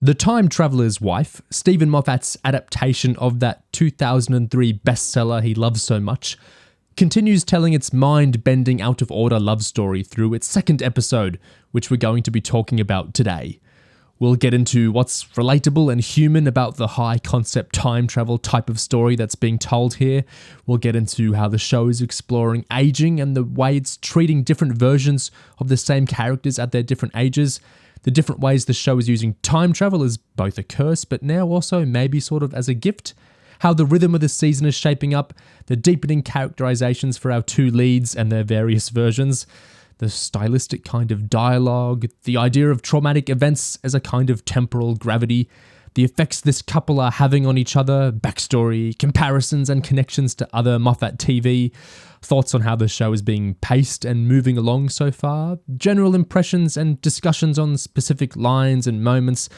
The Time Traveler's Wife, Stephen Moffat's adaptation of that 2003 bestseller he loves so much, continues telling its mind-bending out-of-order love story through its second episode, which we're going to be talking about today. We'll get into what's relatable and human about the high-concept time travel type of story that's being told here. We'll get into how the show is exploring aging and the way it's treating different versions of the same characters at their different ages. The different ways the show is using time travel as both a curse, but now also maybe sort of as a gift. How the rhythm of the season is shaping up, the deepening characterizations for our two leads and their various versions, the stylistic kind of dialogue, the idea of traumatic events as a kind of temporal gravity, the effects this couple are having on each other, backstory, comparisons and connections to other Moffat TV, thoughts on how the show is being paced and moving along so far, general impressions and discussions on specific lines and moments,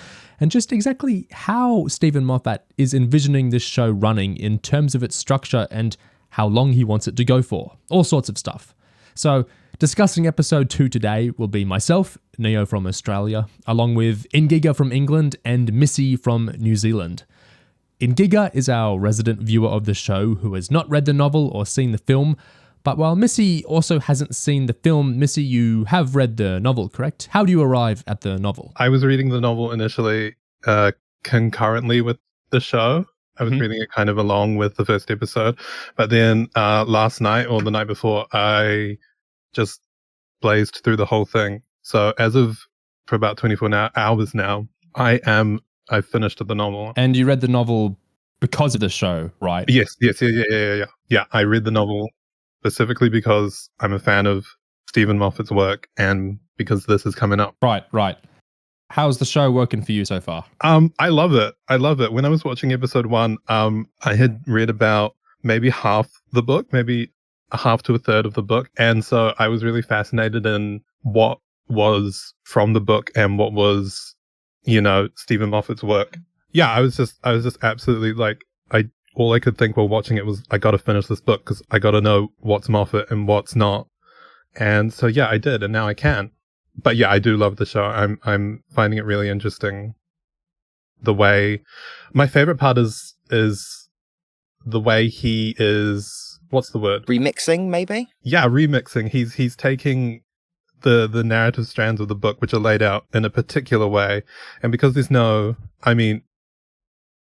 and just exactly how Stephen Moffat is envisioning this show running in terms of its structure and how long he wants it to go for. All sorts of stuff. So, discussing episode 2 today will be myself, Neo from Australia, along with Ingiga from England and Missy from New Zealand. Ingiga is our resident viewer of the show who has not read the novel or seen the film, but while Missy also hasn't seen the film, Missy, you have read the novel, correct? How do you arrive at the novel? I was reading the novel initially concurrently with the show. I was reading it kind of along with the first episode, but then last night or the night before, I just blazed through the whole thing. So as of for about 24 hours now, I finished the novel. And you read the novel because of the show, right? Yes. Yeah, I read the novel specifically because I'm a fan of Stephen Moffat's work and because this is coming up. Right. How's the show working for you so far? I love it. When I was watching episode 1, I had read about maybe half the book, maybe a half to a third of the book. And so I was really fascinated in what was from the book and what was, Stephen Moffat's work. Yeah, I was just absolutely like, all I could think while watching it was, I got to finish this book because I got to know what's Moffat and what's not. And so, yeah, I did. And now I can. But yeah, I do love the show. I'm finding it really interesting. The way, my favorite part is the way he is, what's the word? Remixing, maybe? Yeah, remixing. He's taking the narrative strands of the book, which are laid out in a particular way. And because there's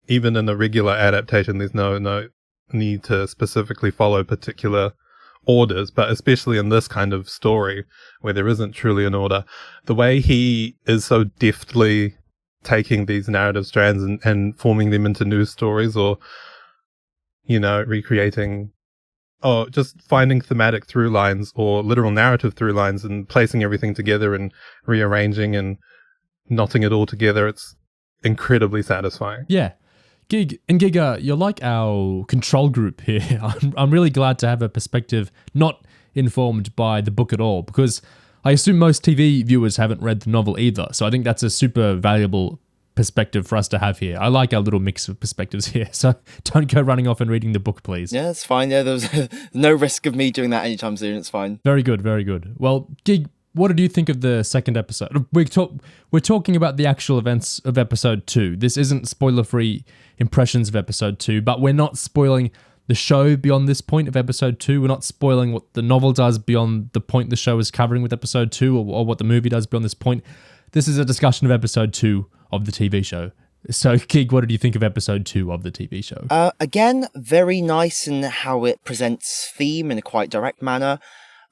even in a regular adaptation, there's no need to specifically follow particular orders, but especially in this kind of story where there isn't truly an order, the way he is so deftly taking these narrative strands and forming them into new stories or, recreating, or just finding thematic through lines or literal narrative through lines and placing everything together and rearranging and knotting it all together. It's incredibly satisfying. Yeah. Giga, you're like our control group here. I'm really glad to have a perspective not informed by the book at all, because I assume most TV viewers haven't read the novel either. So I think that's a super valuable perspective for us to have here. I like our little mix of perspectives here. So don't go running off and reading the book, please. Yeah, it's fine. Yeah, there's no risk of me doing that anytime soon. It's fine. Very good, very good. Well, Gig, what did you think of the second episode? We're talking about the actual events of episode 2. This isn't spoiler-free impressions of episode 2, but we're not spoiling the show beyond this point of episode 2. We're not spoiling what the novel does beyond the point the show is covering with episode 2 or what the movie does beyond this point. This is a discussion of episode 2 of the TV show. So, Gig, what did you think of episode 2 of the TV show? Again, very nice in how it presents theme in a quite direct manner.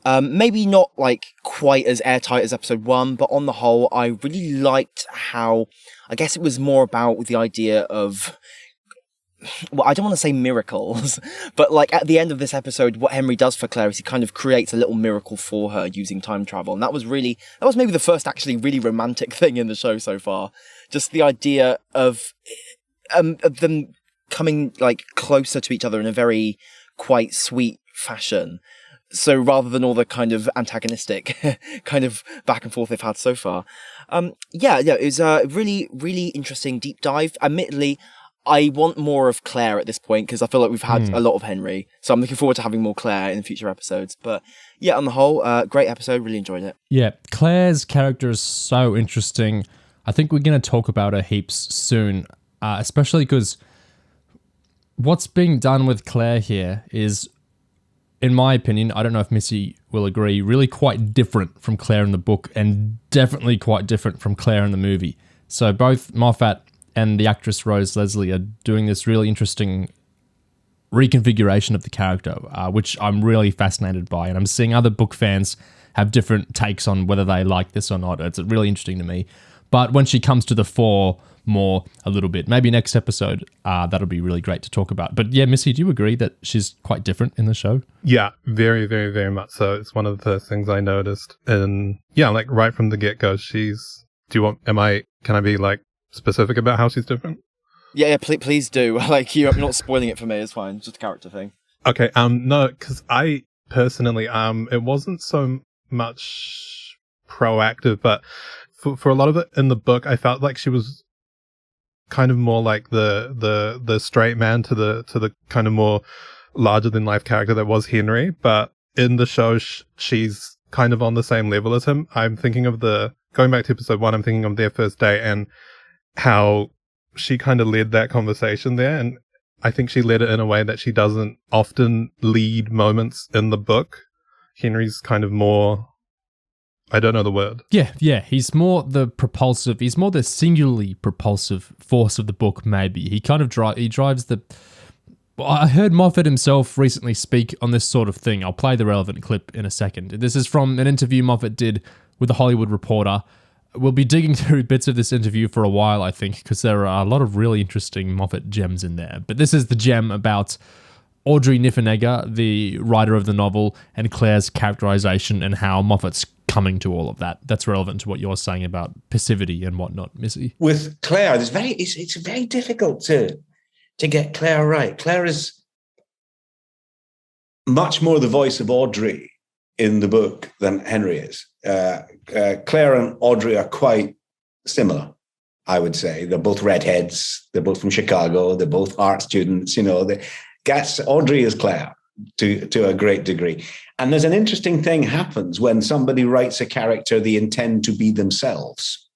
Maybe not like quite as airtight as episode 1, but on the whole, I really liked how, I guess it was more about the idea of, well, I don't want to say miracles, but like at the end of this episode, what Henry does for Clare is he kind of creates a little miracle for her using time travel. And that was maybe the first actually really romantic thing in the show so far. Just the idea of them coming like closer to each other in a very quite sweet fashion. So rather than all the kind of antagonistic kind of back and forth they've had so far. It was a really, really interesting deep dive. Admittedly, I want more of Clare at this point because I feel like we've had a lot of Henry. So I'm looking forward to having more Clare in future episodes. But yeah, on the whole, great episode. Really enjoyed it. Yeah, Clare's character is so interesting. I think we're going to talk about her heaps soon, especially because what's being done with Clare here is, in my opinion, I don't know if Missy will agree, really quite different from Clare in the book and definitely quite different from Clare in the movie. So both Moffat and the actress Rose Leslie are doing this really interesting reconfiguration of the character, which I'm really fascinated by. And I'm seeing other book fans have different takes on whether they like this or not. It's really interesting to me. But when she comes to the fore more a little bit, maybe next episode, that'll be really great to talk about. But yeah, Missy, do you agree that she's quite different in the show? Yeah, very, very, very much so. It's one of the first things I noticed. And yeah, like right from the get-go, can I be like specific about how she's different? Yeah, please do. Like, you're not spoiling it for me. It's fine. It's just a character thing. Okay. No, because I personally, it wasn't so much proactive, but for a lot of it in the book, I felt like she was kind of more like the straight man to the kind of more larger than life character that was Henry. But in the show, she's kind of on the same level as him. I'm thinking of going back to episode 1, I'm thinking of their first date and how she kind of led that conversation there. And I think she led it in a way that she doesn't often lead moments in the book. Henry's kind of more, I don't know the word. Yeah. He's more the singularly propulsive force of the book, maybe. He kind of drives the... I heard Moffat himself recently speak on this sort of thing. I'll play the relevant clip in a second. This is from an interview Moffat did with The Hollywood Reporter. We'll be digging through bits of this interview for a while, I think, because there are a lot of really interesting Moffat gems in there. But this is the gem about Audrey Niffenegger, the writer of the novel, and Clare's characterization and how Moffat's coming to all of that. That's relevant to what you're saying about passivity and whatnot, Missy. With Clare, it's very difficult to get Clare right. Clare is much more the voice of Audrey in the book than Henry is. Clare and Audrey are quite similar, I would say. They're both redheads. They're both from Chicago. They're both art students. Audrey is Clare to a great degree. And there's an interesting thing happens when somebody writes a character they intend to be themselves.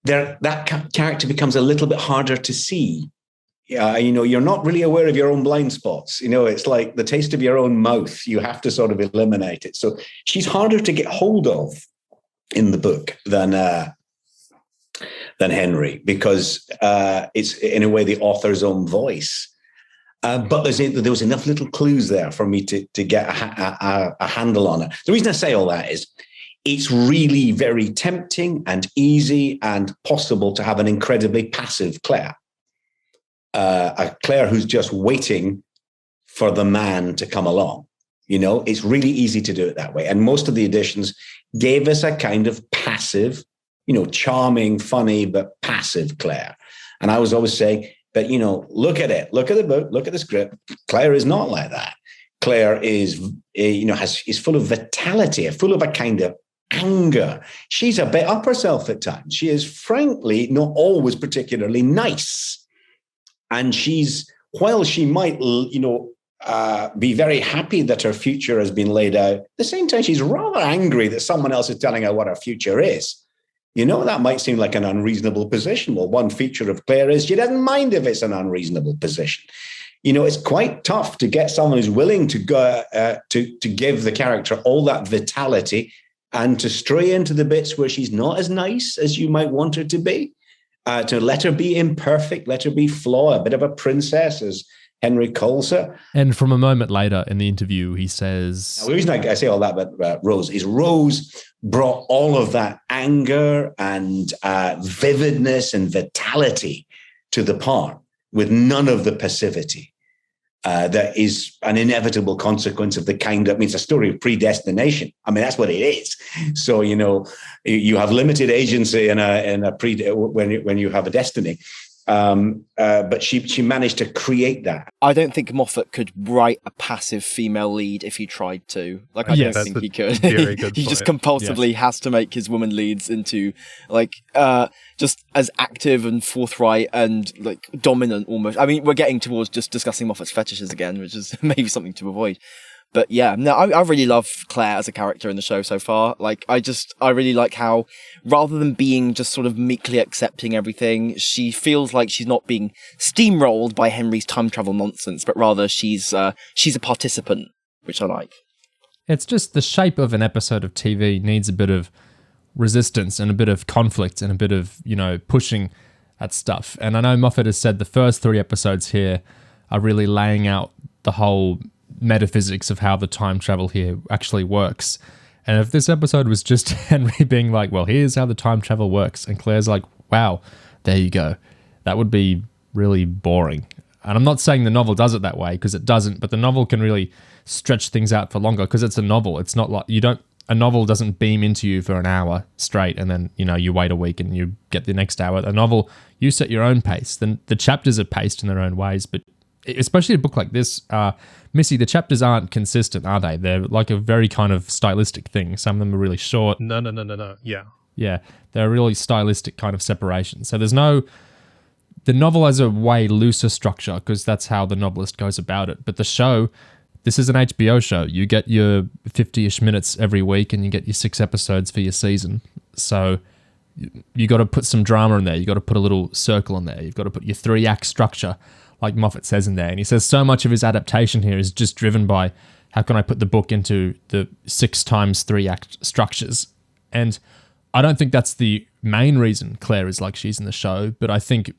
That character becomes a little bit harder to see. You're not really aware of your own blind spots. It's like the taste of your own mouth. You have to sort of eliminate it. So she's harder to get hold of in the book than Henry, because it's in a way the author's own voice. But there was enough little clues there for me to get a handle on it. The reason I say all that is it's really very tempting and easy and possible to have an incredibly passive Clare. A Clare who's just waiting for the man to come along. It's really easy to do it that way. And most of the editions gave us a kind of passive, charming, funny, but passive Clare. And I was always saying, but, look at it, look at the book, look at the script. Clare is not like that. Clare is full of vitality, full of a kind of anger. She's a bit up herself at times. She is frankly not always particularly nice. And while she might, be very happy that her future has been laid out, at the same time, she's rather angry that someone else is telling her what her future is. That might seem like an unreasonable position. Well, one feature of Clare is she doesn't mind if it's an unreasonable position. It's quite tough to get someone who's willing to go to give the character all that vitality and to stray into the bits where she's not as nice as you might want her to be. To let her be imperfect, let her be flawed, a bit of a princess, as Henry calls her. And from a moment later in the interview, he says... Now, the reason I say all that about Rose is Rose brought all of that anger and vividness and vitality to the part with none of the passivity. That is an inevitable consequence of the kind of, it's a story of predestination. That's what it is. So, you have limited agency when you have a destiny. But she managed to create that. I don't think Moffat could write a passive female lead if he tried to. I don't think he could. Very good He just compulsively has to make his woman leads into just as active and forthright and dominant almost. We're getting towards just discussing Moffat's fetishes again, which is maybe something to avoid. But yeah, no, I really love Claire as a character in the show so far. Like, I really like how, rather than being just sort of meekly accepting everything, she feels like she's not being steamrolled by Henry's time travel nonsense, but rather she's a participant, which I like. It's just the shape of an episode of TV needs a bit of resistance and a bit of conflict and a bit of, pushing at stuff. And I know Moffat has said the first 3 episodes here are really laying out the whole metaphysics of how the time travel here actually works. And if this episode was just Henry being like, well, here's how the time travel works, and Claire's like, wow, there you go, that would be really boring. And I'm not saying the novel does it that way, because it doesn't, but the novel can really stretch things out for longer, because it's a novel. It's not like a novel doesn't beam into you for an hour straight and then, you wait a week and you get the next hour. A novel, you set your own pace. Then the chapters are paced in their own ways, but especially a book like this, Missy, the chapters aren't consistent, are they? They're like a very kind of stylistic thing. Some of them are really short. No. Yeah, they're a really stylistic kind of separation. So the novel has a way looser structure, because that's how the novelist goes about it. But the show, this is an HBO show. You get your 50-ish minutes every week, and you get your 6 episodes for your season. So you got to put some drama in there. You got to put a little circle in there. You've got to put your 3-act structure, like Moffat says in there. And he says so much of his adaptation here is just driven by, how can I put the book into the 6 times 3-act structures? And I don't think that's the main reason Claire is like she's in the show, but I think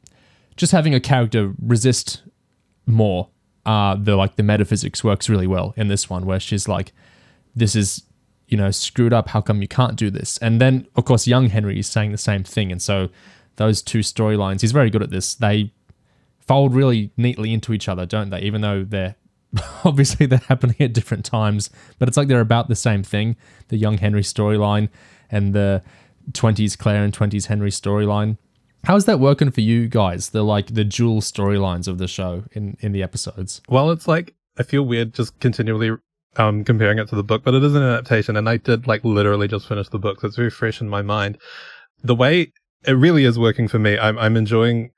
just having a character resist more, the metaphysics works really well in this one, where she's like, this is, screwed up. How come you can't do this? And then, of course, young Henry is saying the same thing. And so those 2 storylines, he's very good at this. They fold really neatly into each other, don't they? Even though they're happening at different times, but it's like they're about the same thing. The young Henry storyline and the 20s Claire and 20s Henry storyline. How's that working for you guys? The dual storylines of the show in the episodes. Well, it's like, I feel weird just continually comparing it to the book, but it is an adaptation, and I did literally just finish the book, so it's very fresh in my mind. The way it really is working for me, I'm enjoying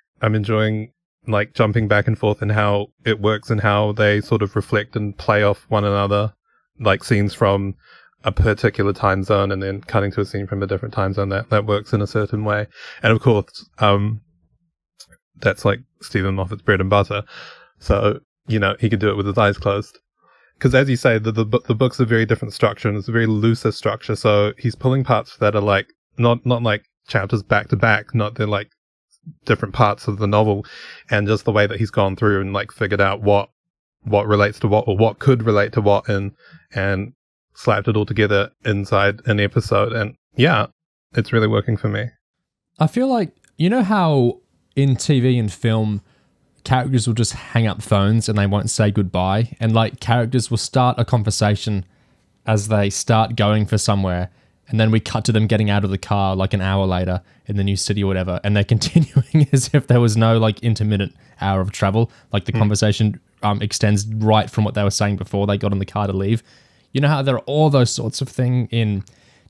jumping back and forth and how it works and how they sort of reflect and play off one another, like scenes from a particular time zone and then cutting to a scene from a different time zone that works in a certain way. And of course, that's like Stephen Moffat's bread and butter. So, he could do it with his eyes closed. Because as you say, the book's a very different structure, and it's a very looser structure. So he's pulling parts that are not like chapters back to back, not they're like different parts of the novel, and just the way that he's gone through and figured out what relates to what, or what could relate to what, and slapped it all together inside an episode. And yeah, it's really working for me. I feel like, how in TV and film, characters will just hang up phones and they won't say goodbye, and characters will start a conversation as they start going for somewhere, and then we cut to them getting out of the car an hour later in the new city or whatever, and they're continuing as if there was no intermittent hour of travel. The conversation extends right from what they were saying before they got in the car to leave. You know how there are all those sorts of things in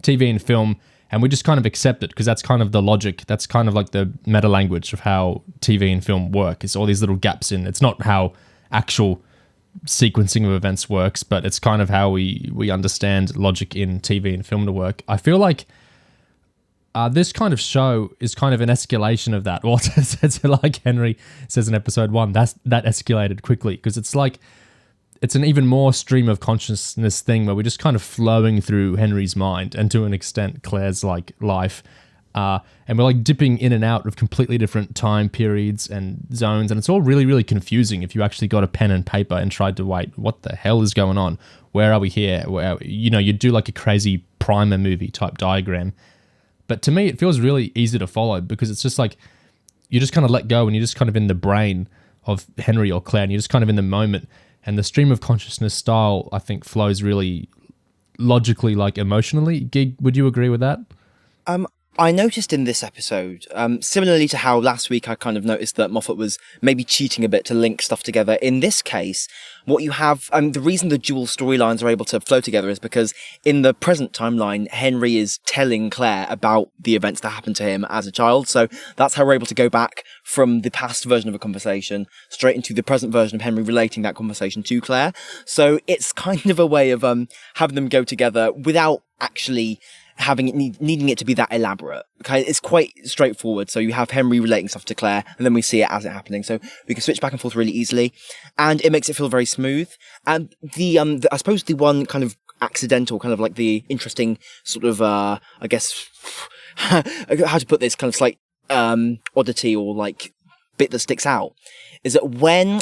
TV and film, and we just kind of accept it because that's kind of the logic. That's kind of the meta language of how TV and film work. It's all these little gaps in. It's not how actual sequencing of events works, but it's kind of how we understand logic in TV and film to work. I feel like this kind of show is kind of an escalation of that. Well, it's like Henry says in episode 1, that escalated quickly, because it's an even more stream of consciousness thing where we're just kind of flowing through Henry's mind, and to an extent Claire's life. And we're dipping in and out of completely different time periods and zones. And it's all really, really confusing if you actually got a pen and paper and tried to wait, what the hell is going on? Where are we here? You'd do a crazy primer movie type diagram. But to me, it feels really easy to follow, because it's just you just kind of let go, and you're just kind of in the brain of Henry or Claire, and you're just kind of in the moment. And the stream of consciousness style, I think, flows really logically, emotionally. Gig, would you agree with that? I noticed in this episode, similarly to how last week I kind of noticed that Moffat was maybe cheating a bit to link stuff together. In this case, what you have, the reason the dual storylines are able to flow together is because in the present timeline, Henry is telling Claire about the events that happened to him as a child. So that's how we're able to go back from the past version of a conversation straight into the present version of Henry relating that conversation to Claire. So it's kind of a way of having them go together without actually having it needing it to be that elaborate. Okay, it's quite straightforward. So you have Henry relating stuff to Claire, and then we see it as it happening. So we can switch back and forth really easily, and it makes it feel very smooth. And the I suppose the one kind of accidental, kind of like the interesting sort of I guess how to put this, kind of slight oddity or like bit that sticks out is that when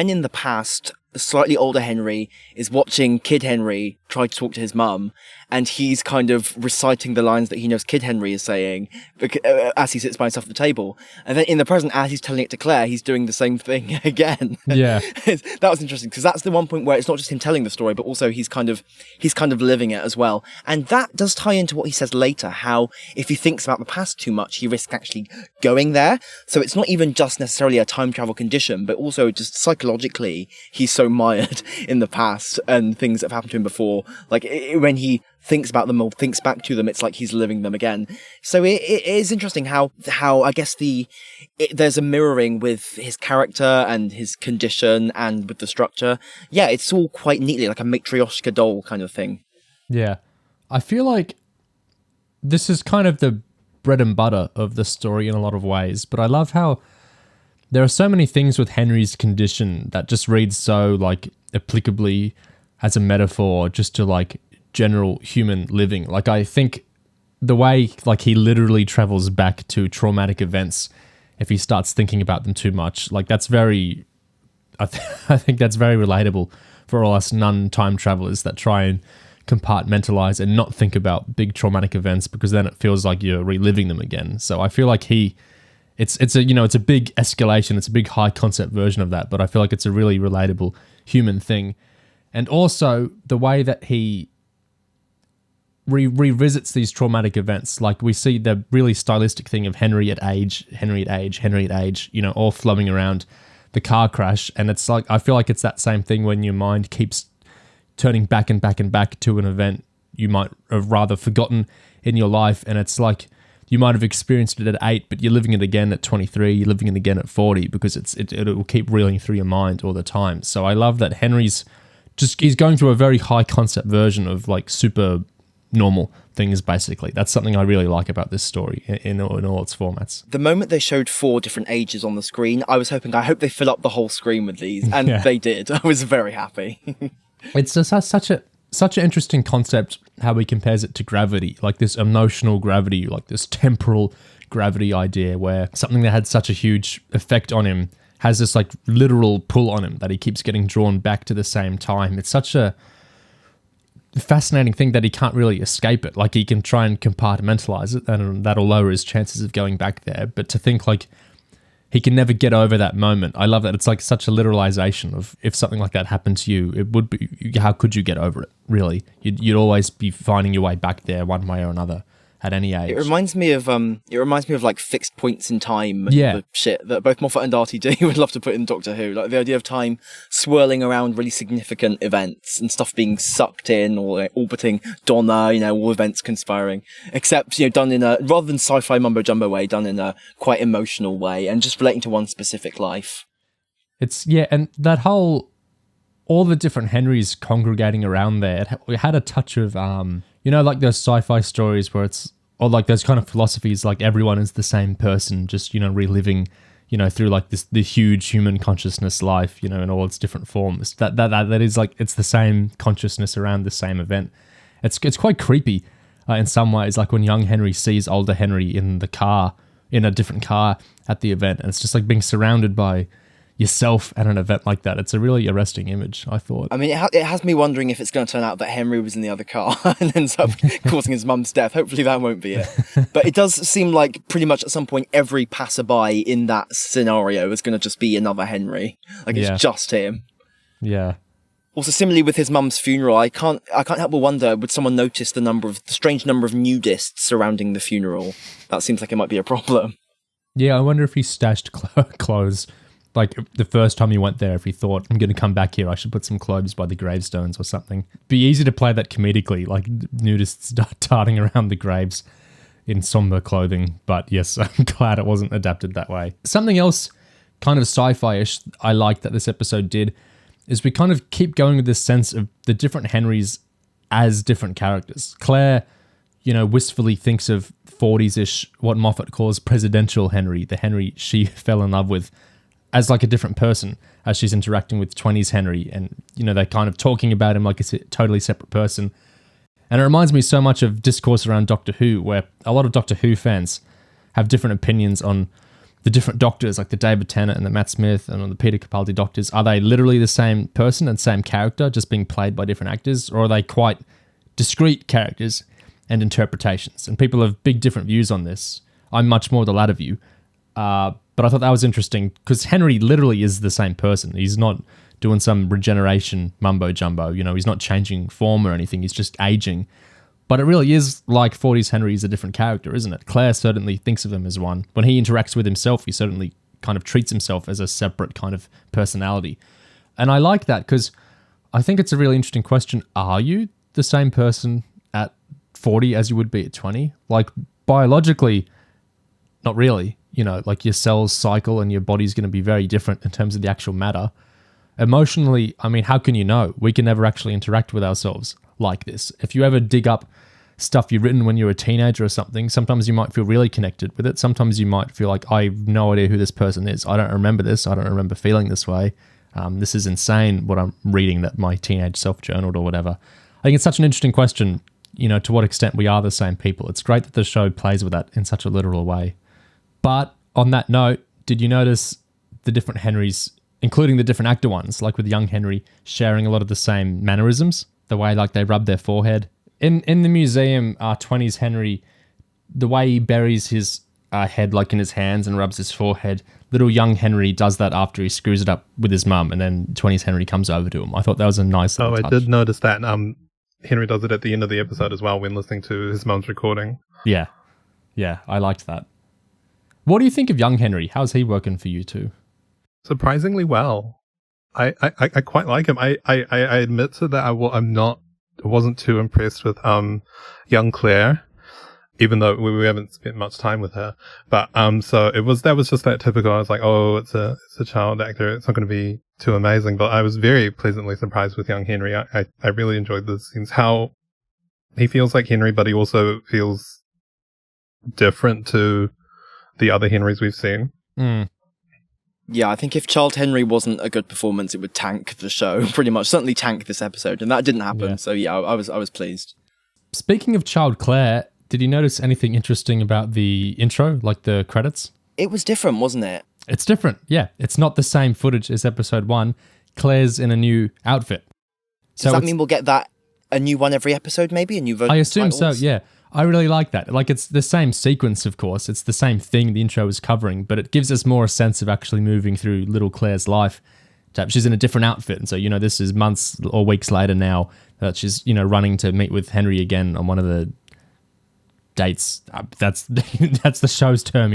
in the past, slightly older Henry is watching Kid Henry try to talk to his mum, and he's kind of reciting the lines that he knows Kid Henry is saying as he sits by himself at the table. And then in the present, as he's telling it to Claire, he's doing the same thing again. Yeah. That was interesting, because that's the one point where it's not just him telling the story, but also he's kind of living it as well. And that does tie into what he says later, how if he thinks about the past too much, he risks actually going there. So it's not even just necessarily a time travel condition, but also just psychologically, he's so mired in the past and things that have happened to him before. Like when he thinks about them or thinks back to them, it's like he's living them again. So it is interesting how I guess there's a mirroring with his character and his condition and with the structure. Yeah, it's all quite neatly like a Matryoshka doll kind of thing. Yeah. I feel like this is kind of the bread and butter of the story in a lot of ways, but I love how there are so many things with Henry's condition that just reads so like applicably as a metaphor just to like general human living. Like I think the way like he literally travels back to traumatic events if he starts thinking about them too much, like that's very, I think that's very relatable for all us non-time travelers that try and compartmentalize and not think about big traumatic events, because then it feels like you're reliving them again. So I feel like it's a, you know, it's a big escalation, it's a big high concept version of that, but I feel like it's a really relatable human thing. And also the way that he revisits these traumatic events, like we see the really stylistic thing of Henry at age, you know, all flowing around the car crash. And it's like, I feel like it's that same thing when your mind keeps turning back and back and back to an event you might have rather forgotten in your life. And it's like, you might have experienced it at 8, but you're living it again at 23, you're living it again at 40, because it'll keep reeling through your mind all the time. So I love that Henry's he's going through a very high concept version of like super normal things, basically. That's something I really like about this story in all its formats. The moment they showed 4 different ages on the screen, I was hoping, I hope they fill up the whole screen with these, and they did. I was very happy. It's just such an interesting concept how he compares it to gravity, like this emotional gravity, like this temporal gravity idea, where something that had such a huge effect on him has this like literal pull on him that he keeps getting drawn back to the same time. It's such a fascinating thing that he can't really escape it. Like he can try and compartmentalize it, and that'll lower his chances of going back there. But to think like he can never get over that moment, I love that. It's like such a literalization of if something like that happened to you, it would be, how could you get over it? Really, you'd always be finding your way back there one way or another at any age. It reminds me of like fixed points in time. Yeah. The shit that both Moffat and RTD would love to put in Doctor Who. Like the idea of time swirling around really significant events and stuff being sucked in or like, orbiting Donna, you know, all events conspiring. Except, you know, done in a, rather than sci-fi mumbo jumbo way, done in a quite emotional way and just relating to one specific life. It's, yeah, and that whole, all the different Henrys congregating around there, it had a touch of, you know, like those sci-fi stories where it's, or like those kind of philosophies, like everyone is the same person, just, you know, reliving, you know, through like the huge human consciousness life, you know, in all its different forms. That is like, it's the same consciousness around the same event. It's quite creepy in some ways, like when young Henry sees older Henry in the car, in a different car at the event, and it's just like being surrounded by yourself at an event like that. It's a really arresting image, I thought. I mean, it has me wondering if it's going to turn out that Henry was in the other car and ends up causing his mum's death. Hopefully that won't be it. But it does seem like pretty much at some point every passerby in that scenario is going to just be another Henry. Like it's just him. Yeah. Also, similarly with his mum's funeral, I can't help but wonder, would someone notice the strange number of nudists surrounding the funeral? That seems like it might be a problem. Yeah, I wonder if he stashed clothes. Like, the first time he went there, if he thought, I'm going to come back here, I should put some clothes by the gravestones or something. Be easy to play that comedically, like nudists darting around the graves in somber clothing. But yes, I'm glad it wasn't adapted that way. Something else kind of sci-fi-ish I like that this episode did is we kind of keep going with this sense of the different Henrys as different characters. Claire, wistfully thinks of 40s-ish, what Moffat calls presidential Henry, the Henry she fell in love with, as like a different person as she's interacting with 20s Henry. And, they're kind of talking about him like it's a totally separate person. And it reminds me so much of discourse around Doctor Who, where a lot of Doctor Who fans have different opinions on the different doctors, like the David Tennant and the Matt Smith and the Peter Capaldi doctors. Are they literally the same person and same character, just being played by different actors? Or are they quite discrete characters and interpretations? And people have big different views on this. I'm much more the latter view. But I thought that was interesting because Henry literally is the same person. He's not doing some regeneration mumbo jumbo. He's not changing form or anything. He's just aging. But it really is like 40s Henry is a different character, isn't it? Claire certainly thinks of him as one. When he interacts with himself, he certainly kind of treats himself as a separate kind of personality. And I like that because I think it's a really interesting question. Are you the same person at 40 as you would be at 20? Like, biologically, not really. Like your cells cycle and your body's going to be very different in terms of the actual matter. Emotionally, I mean, how can you know? We can never actually interact with ourselves like this. If you ever dig up stuff you've written when you were a teenager or something, sometimes you might feel really connected with it. Sometimes you might feel like, I have no idea who this person is. I don't remember this. I don't remember feeling this way. This is insane what I'm reading that my teenage self journaled or whatever. I think it's such an interesting question, to what extent we are the same people. It's great that the show plays with that in such a literal way. But on that note, did you notice the different Henrys, including the different actor ones, like with young Henry, sharing a lot of the same mannerisms? The way like they rub their forehead. In the museum, 20s Henry, the way he buries his head like in his hands and rubs his forehead, little young Henry does that after he screws it up with his mum, and then 20s Henry comes over to him. I thought that was a nice little touch. I did notice that. Henry does it at the end of the episode as well when listening to his mum's recording. Yeah, I liked that. What do you think of young Henry? How's he working for you two? Surprisingly well. I quite like him. I admit to that I wasn't too impressed with young Claire, even though we haven't spent much time with her. But so that was just that typical. I was like, oh, it's a child actor. It's not going to be too amazing. But I was very pleasantly surprised with young Henry. I really enjoyed the scenes. How he feels like Henry, but he also feels different to the other Henrys we've seen. Mm. Yeah, I think if Child Henry wasn't a good performance, it would tank the show, pretty much. Certainly tank this episode, and that didn't happen. Yeah. So yeah, I was pleased. Speaking of Child Clare, did you notice anything interesting about the intro, like the credits? It was different, wasn't it? It's different, yeah. It's not the same footage as episode 1. Claire's in a new outfit. Does that mean we'll get a new one every episode, maybe? A new version? I assume so, yeah. I really like that. Like, it's the same sequence, of course. It's the same thing the intro is covering, but it gives us more a sense of actually moving through little Claire's life. She's in a different outfit, and so, this is months or weeks later now that she's, running to meet with Henry again on one of the dates. That's the show's term,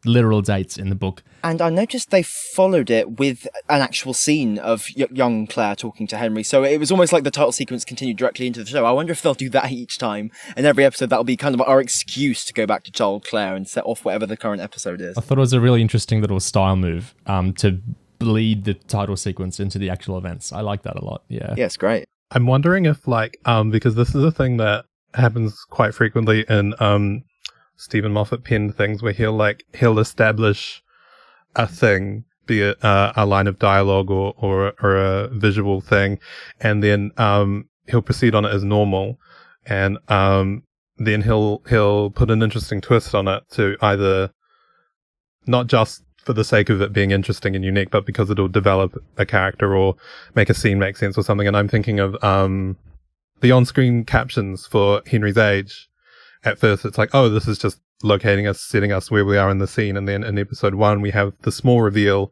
literal dates in the book. And I noticed they followed it with an actual scene of young Claire talking to Henry. So it was almost like the title sequence continued directly into the show. I wonder if they'll do that each time. And every episode, that'll be kind of our excuse to go back to Child Clare and set off whatever the current episode is. I thought it was a really interesting little style move to bleed the title sequence into the actual events. I like that a lot, yeah. Yeah, it's great. I'm wondering if, because this is a thing that happens quite frequently in Stephen Moffat penned things where he'll establish a thing, be it a line of dialogue or a visual thing, and then he'll proceed on it as normal, and then he'll put an interesting twist on it to either not just for the sake of it being interesting and unique, but because it'll develop a character or make a scene make sense or something. And I'm thinking of the on-screen captions for Henry's Age. At first, it's like, oh, this is just locating us, setting us where we are in the scene. And then in episode 1, we have the small reveal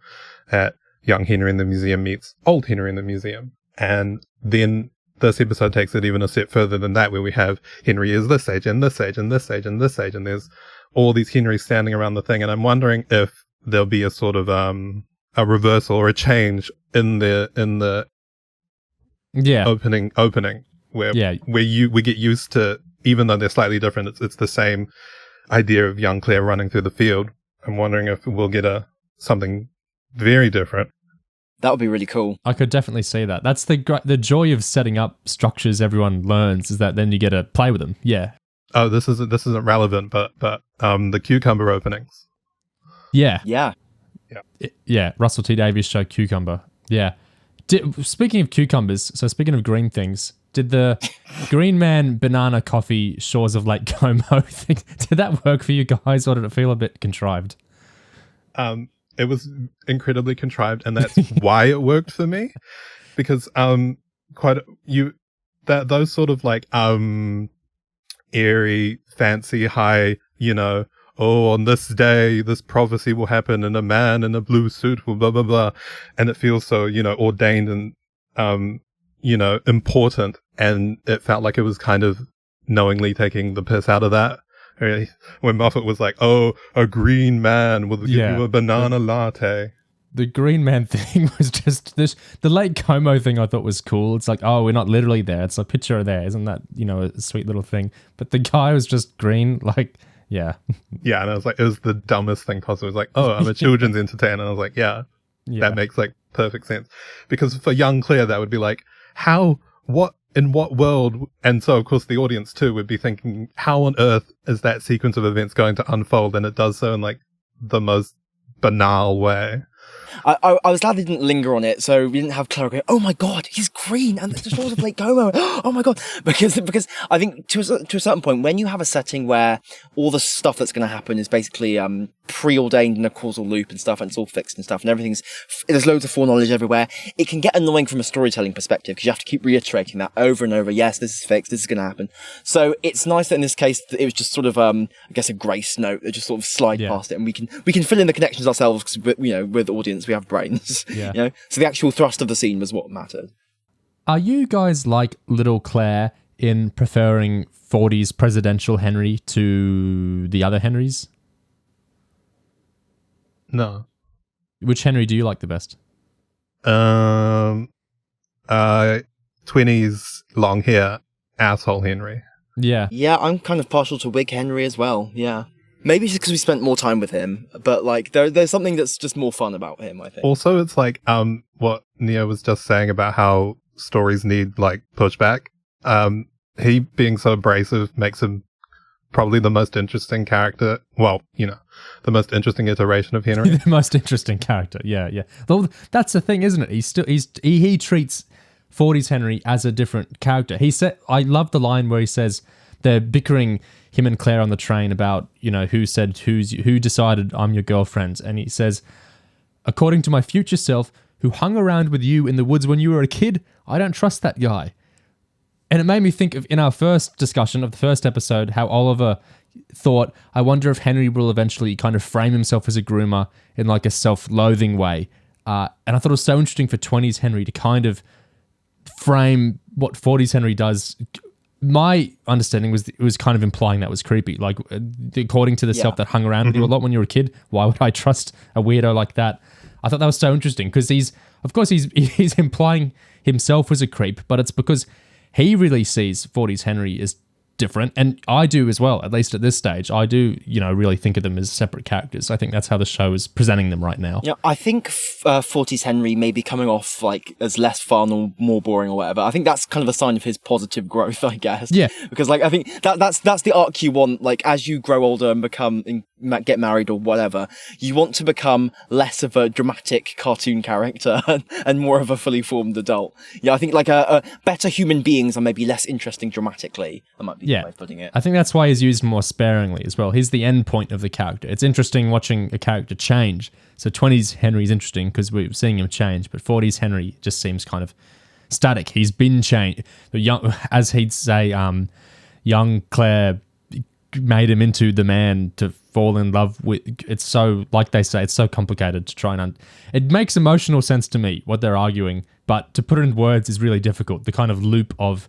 that young Henry in the museum meets old Henry in the museum. And then this episode takes it even a step further than that, where we have Henry is this age and this age and this age and this age, and there's all these Henrys standing around the thing. And I'm wondering if there'll be a sort of a reversal or a change in the opening where we get used to, even though they're slightly different, it's the same idea of young Claire running through the field. I'm wondering if we'll get something very different. That would be really cool. I could definitely see that. That's the joy of setting up structures everyone learns, is that then you get to play with them. Yeah. Oh, this isn't relevant, but the cucumber openings. Yeah. Yeah. Yeah. Russell T Davies show Cucumber. Yeah. Speaking of cucumbers, so speaking of green things, did the Green Man Banana Coffee Shores of Lake Como thing, did that work for you guys, or did it feel a bit contrived? It was incredibly contrived, and that's why it worked for me, because those sort of like airy, fancy, high, on this day this prophecy will happen and a man in a blue suit will blah blah blah, and it feels so ordained and important, and it felt like it was kind of knowingly taking the piss out of that. When Moffat was like, "Oh, a green man will give you a banana latte." The Green Man thing was just this. The Lake Como thing I thought was cool. It's like, oh, we're not literally there. It's a picture there. Isn't that, a sweet little thing? But the guy was just green. Like, yeah. Yeah, and I was like, it was the dumbest thing possible. It was like, oh, I'm a children's entertainer. And I was like, yeah, that makes like perfect sense. Because for young Claire, that would be like, in what world? And so, of course, the audience too would be thinking, how on earth is that sequence of events going to unfold? And it does so in like the most banal way. I was glad they didn't linger on it, so we didn't have Clare go, "Oh my God, he's green," and the shores of Lake Como. Oh my God, because I think to a certain point, when you have a setting where all the stuff that's going to happen is basically preordained in a causal loop and stuff, and it's all fixed and stuff, and there's loads of foreknowledge everywhere, it can get annoying from a storytelling perspective because you have to keep reiterating that over and over. Yes, this is fixed. This is going to happen. So it's nice that in this case that it was just sort of I guess a grace note that just sort of slide past it, and we can fill in the connections ourselves because with the audience we have brains. Yeah. So the actual thrust of the scene was what mattered. Are you guys like little Claire in preferring 40s presidential Henry to the other Henrys? No. Which Henry do you like the best? 20s long hair asshole Henry. Yeah. Yeah, I'm kind of partial to Wig Henry as well. Yeah. Maybe it's because we spent more time with him, but like there's something that's just more fun about him, I think. Also, it's like what Neo was just saying about how stories need like pushback. He being so abrasive makes him probably the most interesting character. Well, the most interesting iteration of Henry. The most interesting character. Yeah. Well, that's the thing, isn't it? He treats 40s Henry as a different character. I love the line where he says they're bickering, him and Claire on the train, about who decided I'm your girlfriend, and he says, according to my future self who hung around with you in the woods when you were a kid, I don't trust that guy. And it made me think of, in our first discussion of the first episode, how Oliver thought, I wonder if Henry will eventually kind of frame himself as a groomer in like a self-loathing way. And I thought it was so interesting for 20s Henry to kind of frame what 40s Henry does. My understanding was it was kind of implying that was creepy. Like, according to the self that hung around with you a lot when you were a kid, why would I trust a weirdo like that? I thought that was so interesting because he's implying himself as a creep, but it's because he really sees 40s Henry as different, and I do as well, at least at this stage. I do, really think of them as separate characters. I think that's how the show is presenting them right now. Yeah, I think 40s Henry may be coming off like as less fun or more boring or whatever. I think that's kind of a sign of his positive growth, I guess. Yeah. Because like I think that's the arc you want. Like as you grow older and get married or whatever, you want to become less of a dramatic cartoon character and more of a fully formed adult. Yeah, I think like a better human beings are maybe less interesting dramatically. That might be the way of putting it. I think that's why he's used more sparingly as well. He's the end point of the character. It's interesting watching a character change. So 20s Henry's interesting because we're seeing him change, but 40s Henry just seems kind of static. He's been changed. As he'd say, young Claire made him into the man to fall in love with. It's so, like they say, it's so complicated to try and it makes emotional sense to me what they're arguing, but to put it in words is really difficult. The kind of loop of,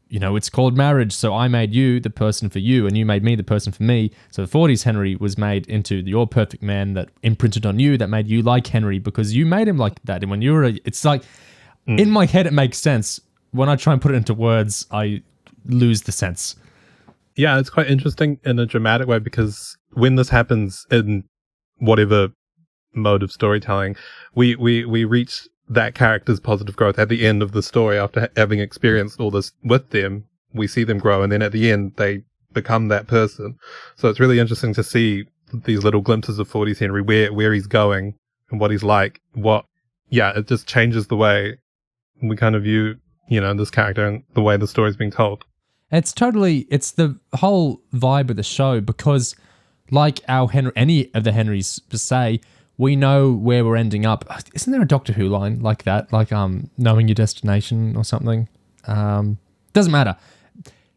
it's called marriage, so I made you the person for you and you made me the person for me. So the 40s Henry was made into your perfect man that imprinted on you, that made you like Henry because you made him like that. And when you were it's like in my head it makes sense. When I try and put it into words, I lose the sense. Yeah, it's quite interesting in a dramatic way because when this happens in whatever mode of storytelling, we reach that character's positive growth at the end of the story after having experienced all this with them. We see them grow, and then at the end they become that person. So it's really interesting to see these little glimpses of 40s Henry, where he's going and what he's like. It just changes the way we kind of view, this character and the way the story's being told. It's the whole vibe of the show because, like any of the Henrys per se, we know where we're ending up. Isn't there a Doctor Who line like that? Like knowing your destination or something? Doesn't matter.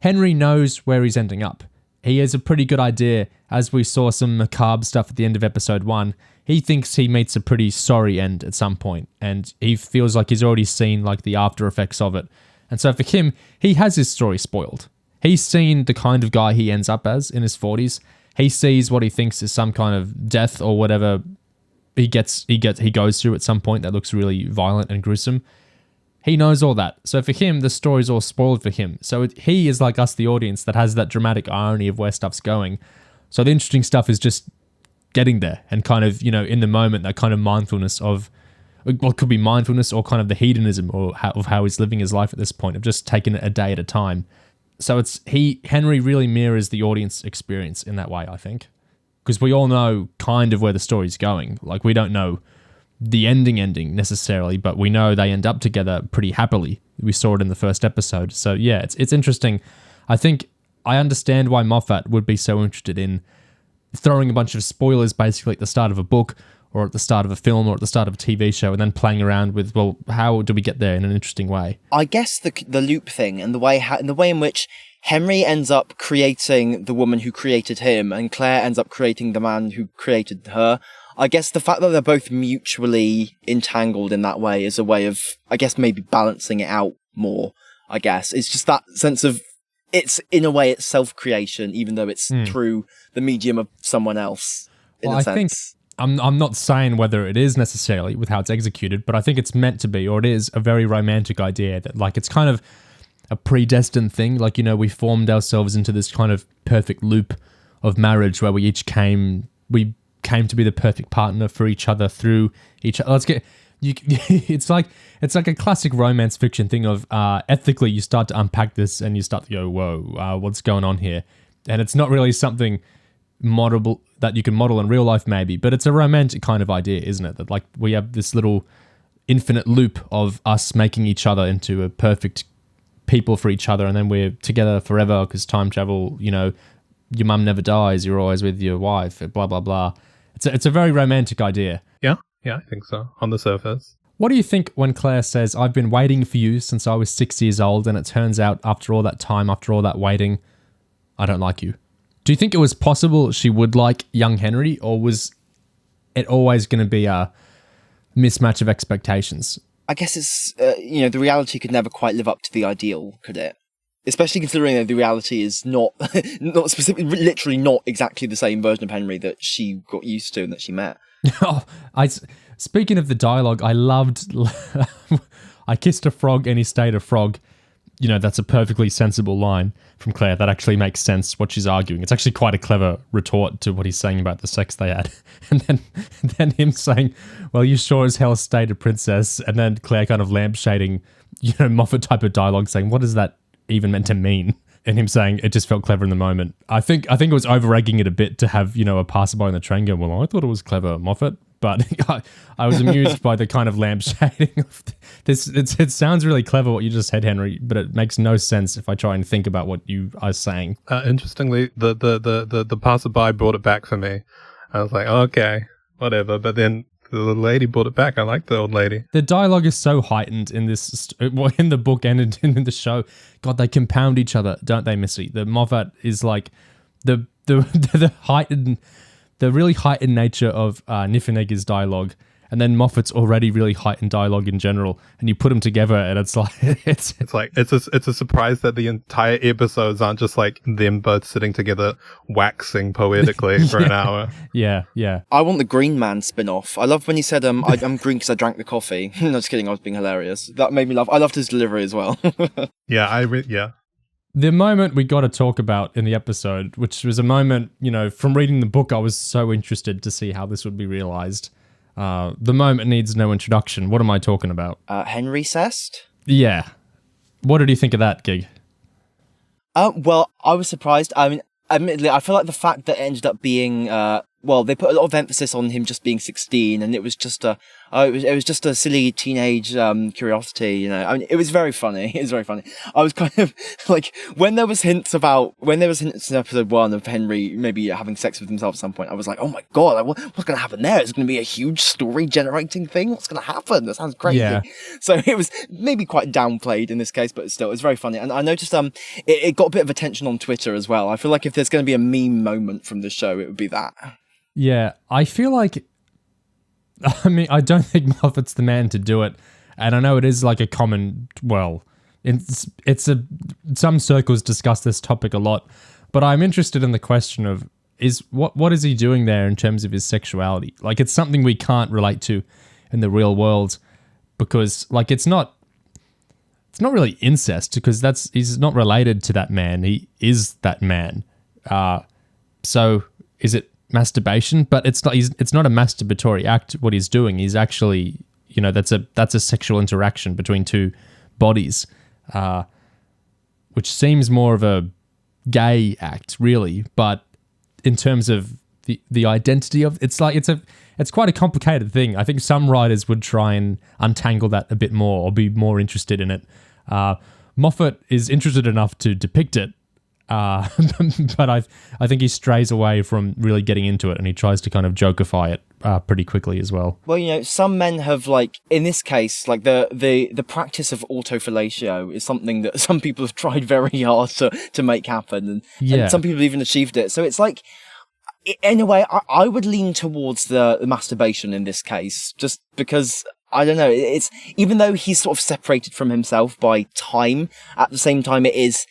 Henry knows where he's ending up. He has a pretty good idea, as we saw some macabre stuff at the end of episode 1. He thinks he meets a pretty sorry end at some point, and he feels like he's already seen like the after effects of it. And so for him, he has his story spoiled. He's seen the kind of guy he ends up as in his 40s. He sees what he thinks is some kind of death or whatever he goes through at some point that looks really violent and gruesome. He knows all that. So for him, the story's all spoiled for him. So he is like us, the audience, that has that dramatic irony of where stuff's going. So the interesting stuff is just getting there and kind of, in the moment, that kind of mindfulness of, well, it could be mindfulness or kind of the hedonism of how he's living his life at this point, of just taking it a day at a time. So Henry really mirrors the audience experience in that way, I think. Because we all know kind of where the story's going. Like, we don't know the ending necessarily, but we know they end up together pretty happily. We saw it in the first episode. So yeah, it's interesting. I think I understand why Moffat would be so interested in throwing a bunch of spoilers basically at the start of a book or at the start of a film or at the start of a TV show and then playing around with, well, how do we get there in an interesting way? I guess the loop thing and the way in which Henry ends up creating the woman who created him and Claire ends up creating the man who created her. I guess the fact that they're both mutually entangled in that way is a way of, I guess, maybe balancing it out more, I guess. It's just that sense of, it's, in a way, it's self-creation, even though it's through the medium of someone else, in a sense. Think I'm not saying whether it is necessarily with how it's executed, but I think it's meant to be, or it is a very romantic idea that, like, it's kind of a predestined thing. Like, we formed ourselves into this kind of perfect loop of marriage where we came to be the perfect partner for each other through each other. It's like a classic romance fiction thing of ethically you start to unpack this and you start to go, whoa, what's going on here? And it's not really something modelable that you can model in real life maybe, but it's a romantic kind of idea, isn't it? That like we have this little infinite loop of us making each other into a perfect people for each other, and then we're together forever because time travel, your mum never dies, you're always with your wife, blah, blah, blah. It's a very romantic idea. Yeah, I think so, on the surface. What do you think when Claire says, I've been waiting for you since I was 6 years old, and it turns out after all that time, after all that waiting, I don't like you? Do you think it was possible she would like young Henry, or was it always going to be a mismatch of expectations? I guess it's, the reality could never quite live up to the ideal, could it? Especially considering that the reality is not specifically, literally not exactly the same version of Henry that she got used to and that she met. Speaking of the dialogue, I loved, I kissed a frog and he stayed a frog. That's a perfectly sensible line from Claire. That actually makes sense what she's arguing. It's actually quite a clever retort to what he's saying about the sex they had. And then him saying, well, you sure as hell stayed a princess. And then Claire kind of lampshading, Moffat type of dialogue saying, what does that even meant to mean? And him saying it just felt clever in the moment. I think it was over-egging it a bit to have, a passerby on the train going, well, I thought it was clever, Moffat. But I was amused by the kind of lampshading of this. It sounds really clever what you just said, Henry, but it makes no sense if I try and think about what you are saying. Interestingly, the passerby brought it back for me. I was like, okay, whatever. But then the lady brought it back. I like the old lady. The dialogue is so heightened in in the book and in the show. God, they compound each other, don't they, Missy? The Moffat is like the the really heightened nature of Niffenegger's dialogue, and then Moffat's already really heightened dialogue in general, and you put them together, and it's like it's a surprise that the entire episodes aren't just like them both sitting together waxing poetically for an hour. Yeah. I want the Green Man spin-off. I love when he said, I'm green because I drank the coffee. No, just kidding, I was being hilarious. That made me laugh. I loved his delivery as well. Yeah. The moment we got to talk about in the episode, which was a moment, from reading the book, I was so interested to see how this would be realized. The moment needs no introduction. What am I talking about? Henrycest? Yeah. What did you think of that gig? Well, I was surprised. I mean, admittedly, I feel like the fact that it ended up being, they put a lot of emphasis on him just being 16, and it was just it was just a silly teenage curiosity, I mean, it was very funny. It was very funny. I was kind of like, when there was hints in episode 1 of Henry maybe having sex with himself at some point, I was like, oh my god, what's going to happen there? Is it going to be a huge story generating thing? What's going to happen? That sounds crazy. Yeah. So it was maybe quite downplayed in this case, but still, it was very funny. And I noticed it got a bit of attention on Twitter as well. I feel like if there's going to be a meme moment from the show, it would be that. Yeah, I feel like, I don't think Moffat's the man to do it, and I know it is like a common, some circles discuss this topic a lot, but I'm interested in the question of, what is he doing there in terms of his sexuality? Like, it's something we can't relate to in the real world, because, like, it's not really incest, because he's not related to that man, he is that man. So, is it masturbation? But it's not a masturbatory act. What he's doing, he's actually, that's a sexual interaction between two bodies, which seems more of a gay act, really. But in terms of the identity of, it's quite a complicated thing. I think some writers would try and untangle that a bit more, or be more interested in it. Moffat is interested enough to depict it, but I think he strays away from really getting into it, and he tries to kind of jokify it pretty quickly as well. Well, some men have, like, in this case, like the practice of autofellatio is something that some people have tried very hard to make happen, and some people even achieved it. So it's like, in a way, I would lean towards the masturbation in this case, just because, I don't know, it's, even though he's sort of separated from himself by time, at the same time it is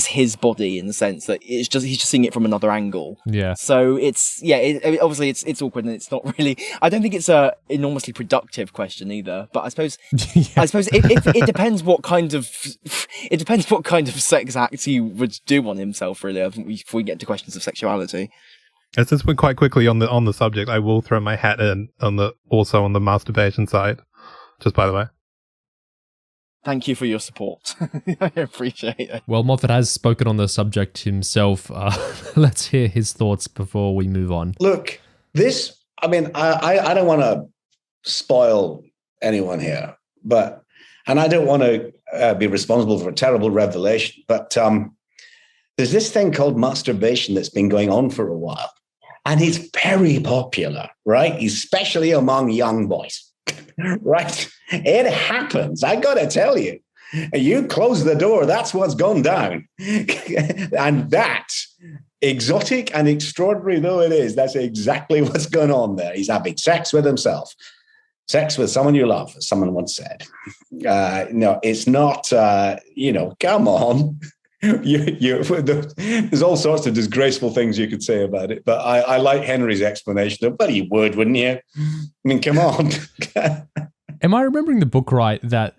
his body, in the sense that he's just seeing it from another angle. Yeah. So it's, obviously it's awkward, and it's not really, I don't think it's a enormously productive question either, but I suppose it depends what kind of sex act he would do on himself, really, I think, before we get to questions of sexuality. And since we're quite quickly on the subject, I will throw my hat in on the masturbation side, just by the way. Thank you for your support. I appreciate it. Well, Moffat has spoken on the subject himself. Let's hear his thoughts before we move on. Look, I don't want to spoil anyone here, and I don't want to be responsible for a terrible revelation, but there's this thing called masturbation that's been going on for a while, and it's very popular, right? Especially among young boys, right? It happens. I got to tell you, you close the door, that's what's gone down. And that, exotic and extraordinary though it is, that's exactly what's going on there. He's having sex with himself. Sex with someone you love, as someone once said. No, it's not, come on. There's all sorts of disgraceful things you could say about it, but I like Henry's explanation of, but you would, wouldn't you? I mean, come on. Am I remembering the book right, that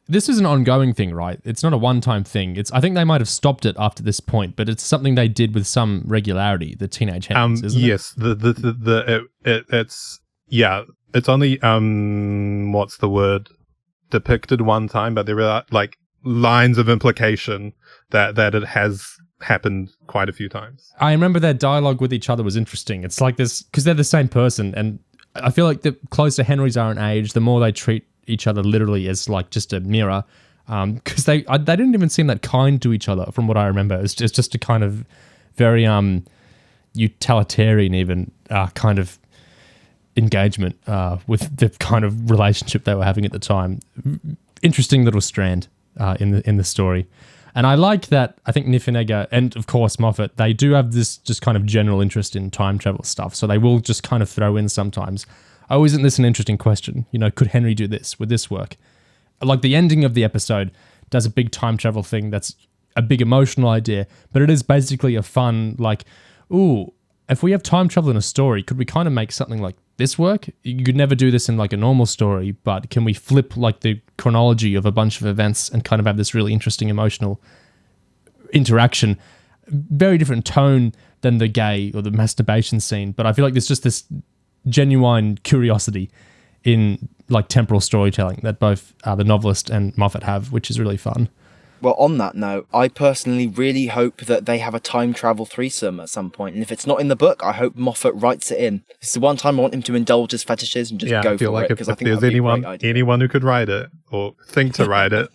this is an ongoing thing, right? It's not a one-time thing. I think they might have stopped it after this point, but it's something they did with some regularity, the teenage Henrys, isn't yes, it? It's only what's the word, depicted one time, but there are like lines of implication that it has happened quite a few times. I remember their dialogue with each other was interesting. It's like this, because they're the same person, and I feel like the closer Henrys are in age, the more they treat each other literally as like just a mirror, because they didn't even seem that kind to each other from what I remember. It's just a kind of very utilitarian even kind of engagement with the kind of relationship they were having at the time. Interesting little strand in the story. And I like that. I think Niffenegger and, of course, Moffat, they do have this just kind of general interest in time travel stuff. So they will just kind of throw in sometimes, oh, isn't this an interesting question? You know, could Henry do this? Would this work? Like the ending of the episode does a big time travel thing that's a big emotional idea, but it is basically a fun, like, ooh, if we have time travel in a story, could we kind of make something like this work? You could never do this in like a normal story, but can we flip like the chronology of a bunch of events and kind of have this really interesting emotional interaction? Very different tone than the gay or the masturbation scene, but I feel like there's just this genuine curiosity in like temporal storytelling that both the novelist and Moffat have, which is really fun. Well, on that note, I personally really hope that they have a time travel threesome at some point. And if it's not in the book, I hope Moffat writes it in. It's the one time I want him to indulge his fetishes and just go I feel for like it. if Because I think there's anyone who could write it or think to write it.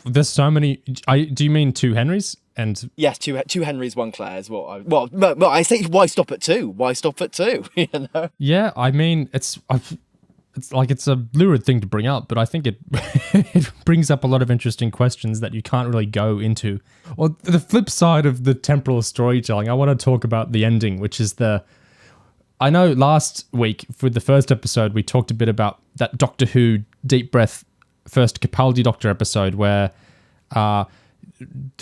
There's so many. Do you mean two Henrys? And yes, two Henrys, one Clare is what I I say. Why stop at two? Why stop at two? You know? Yeah, I mean, it's a lurid thing to bring up, but I think it it brings up a lot of interesting questions that you can't really go into. Well, the flip side of the temporal storytelling, I want to talk about the ending, which is I know last week for the first episode, we talked a bit about that Doctor Who Deep Breath first Capaldi Doctor episode where the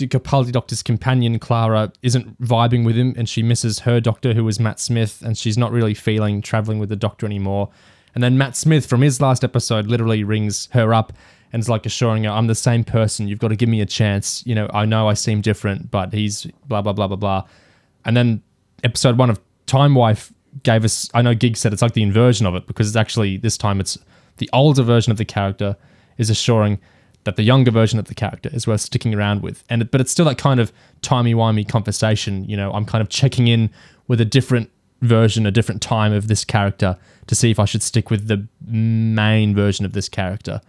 Capaldi Doctor's companion, Clara, isn't vibing with him and she misses her Doctor, who was Matt Smith, and she's not really feeling traveling with the Doctor anymore. And then Matt Smith from his last episode literally rings her up and is like assuring her, I'm the same person. You've got to give me a chance. You know I seem different, but he's blah, blah, blah, blah, blah. And then episode 1 of Time Wife gave us, I know Gig said it's like the inversion of it because it's actually, this time it's the older version of the character is assuring that the younger version of the character is worth sticking around with. But it's still that kind of timey-wimey conversation. You know, I'm kind of checking in with a different version, a different time of this character to see if I should stick with the main version of this character.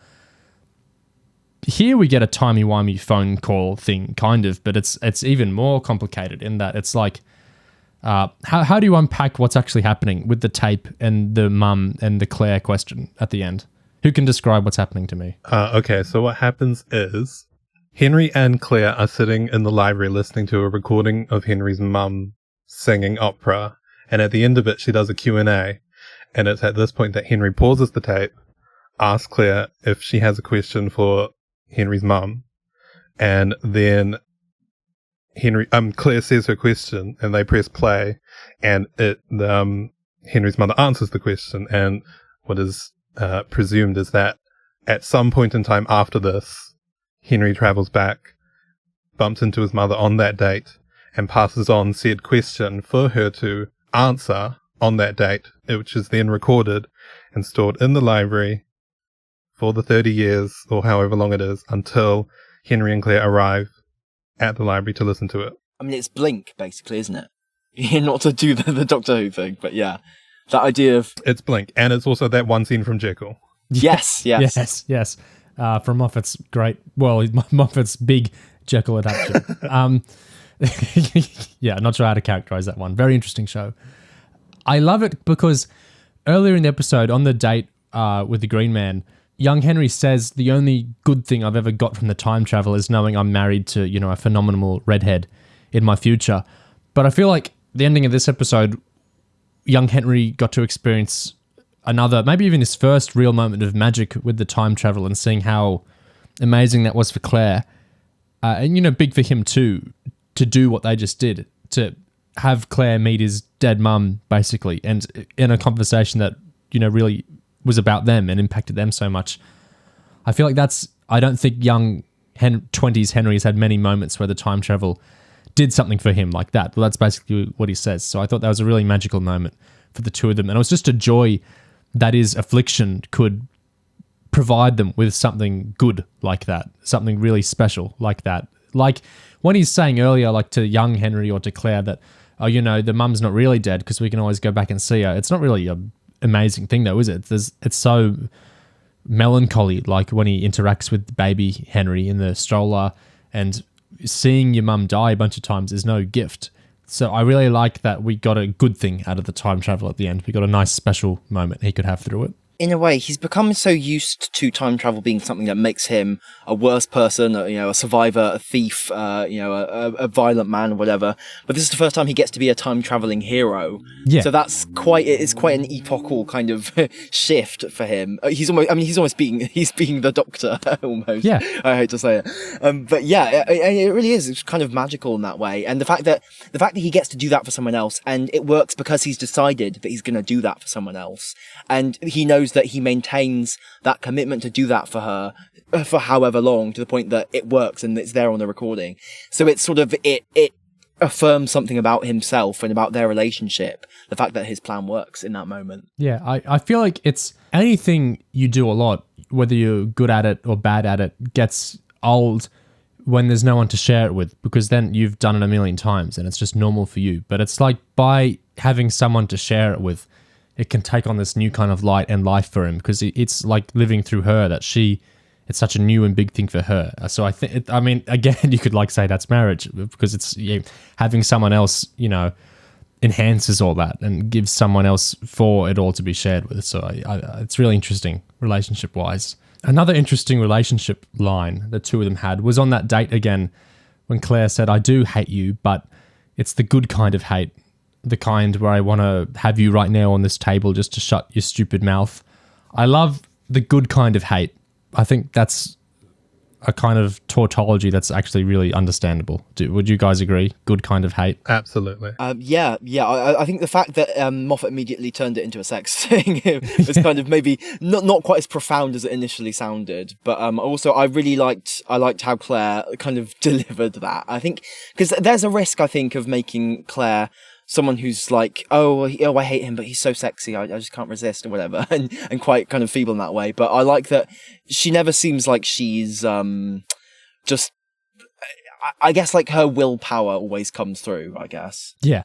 Here we get a timey-wimey phone call thing, kind of, but it's even more complicated in that it's like, how do you unpack what's actually happening with the tape and the mum and the Clare question at the end? Who can describe what's happening to me? Okay, so what happens is Henry and Claire are sitting in the library listening to a recording of Henry's mum singing opera, and at the end of it, she does a Q&A, and it's at this point that Henry pauses the tape, asks Claire if she has a question for Henry's mum, and then Claire says her question, and they press play, and Henry's mother answers the question, and what is presumed is that at some point in time after this, Henry travels back, bumps into his mother on that date, and passes on said question for her to answer on that date, which is then recorded and stored in the library for the 30 years, or however long it is, until Henry and Claire arrive at the library to listen to it. I mean, it's Blink, basically, isn't it? Not to do the Doctor Who thing, but yeah. That idea of... It's Blink, and it's also that one scene from Jekyll. Yes. From Moffat's Moffat's big Jekyll adaptation. Yeah, not sure how to characterize that one. Very interesting show. I love it because earlier in the episode, on the date with the Green Man, young Henry says the only good thing I've ever got from the time travel is knowing I'm married to, a phenomenal redhead in my future. But I feel like the ending of this episode, young Henry got to experience another, maybe even his first real moment of magic with the time travel and seeing how amazing that was for Claire. And, big for him too, to do what they just did, to have Claire meet his dead mum, basically, and in a conversation that, really was about them and impacted them so much. I feel like I don't think young 20s Henry has had many moments where the time travel did something for him like that. Well, that's basically what he says. So I thought that was a really magical moment for the two of them. And it was just a joy that his affliction could provide them with something good like that, something really special like that. Like when he's saying earlier, like to young Henry or to Claire that, the mum's not really dead because we can always go back and see her. It's not really an amazing thing though, is it? It's so melancholy, like when he interacts with baby Henry in the stroller, and seeing your mum die a bunch of times is no gift. So I really like that we got a good thing out of the time travel at the end. We got a nice special moment he could have through it. in a way, he's become so used to time travel being something that makes him a worse person, a survivor, a thief, a violent man or whatever. But this is the first time he gets to be a time traveling hero. Yeah. So it's quite an epochal kind of shift for him. He's being the Doctor almost. Yeah. I hate to say it. But yeah, it really is. It's kind of magical in that way. And the fact that he gets to do that for someone else, and it works because he's decided that he's going to do that for someone else. And he knows that he maintains that commitment to do that for her for however long, to the point that it works and it's there on the recording. So it's sort of, it affirms something about himself and about their relationship, the fact that his plan works in that moment. Yeah, I feel like it's anything you do a lot, whether you're good at it or bad at it, gets old when there's no one to share it with, because then you've done it a million times and it's just normal for you. But it's like by having someone to share it with, it can take on this new kind of light and life for him, because it's like living through her that it's such a new and big thing for her. So I think, again, you could like say that's marriage, because it's having someone else, enhances all that and gives someone else for it all to be shared with. So it's really interesting relationship wise. Another interesting relationship line the two of them had was on that date again, when Claire said, "I do hate you, but it's the good kind of hate. The kind where I want to have you right now on this table just to shut your stupid mouth." I love the good kind of hate. I think that's a kind of tautology that's actually really understandable. Would you guys agree? Good kind of hate? Absolutely. Yeah. I think the fact that Moffat immediately turned it into a sex thing was kind of maybe not quite as profound as it initially sounded. But also I really liked how Claire kind of delivered that. I think because there's a risk, I think, of making Claire someone who's like, oh, I hate him, but he's so sexy, I just can't resist or whatever, and quite kind of feeble in that way. But I like that she never seems like she's just, I guess, like her willpower always comes through, I guess. Yeah.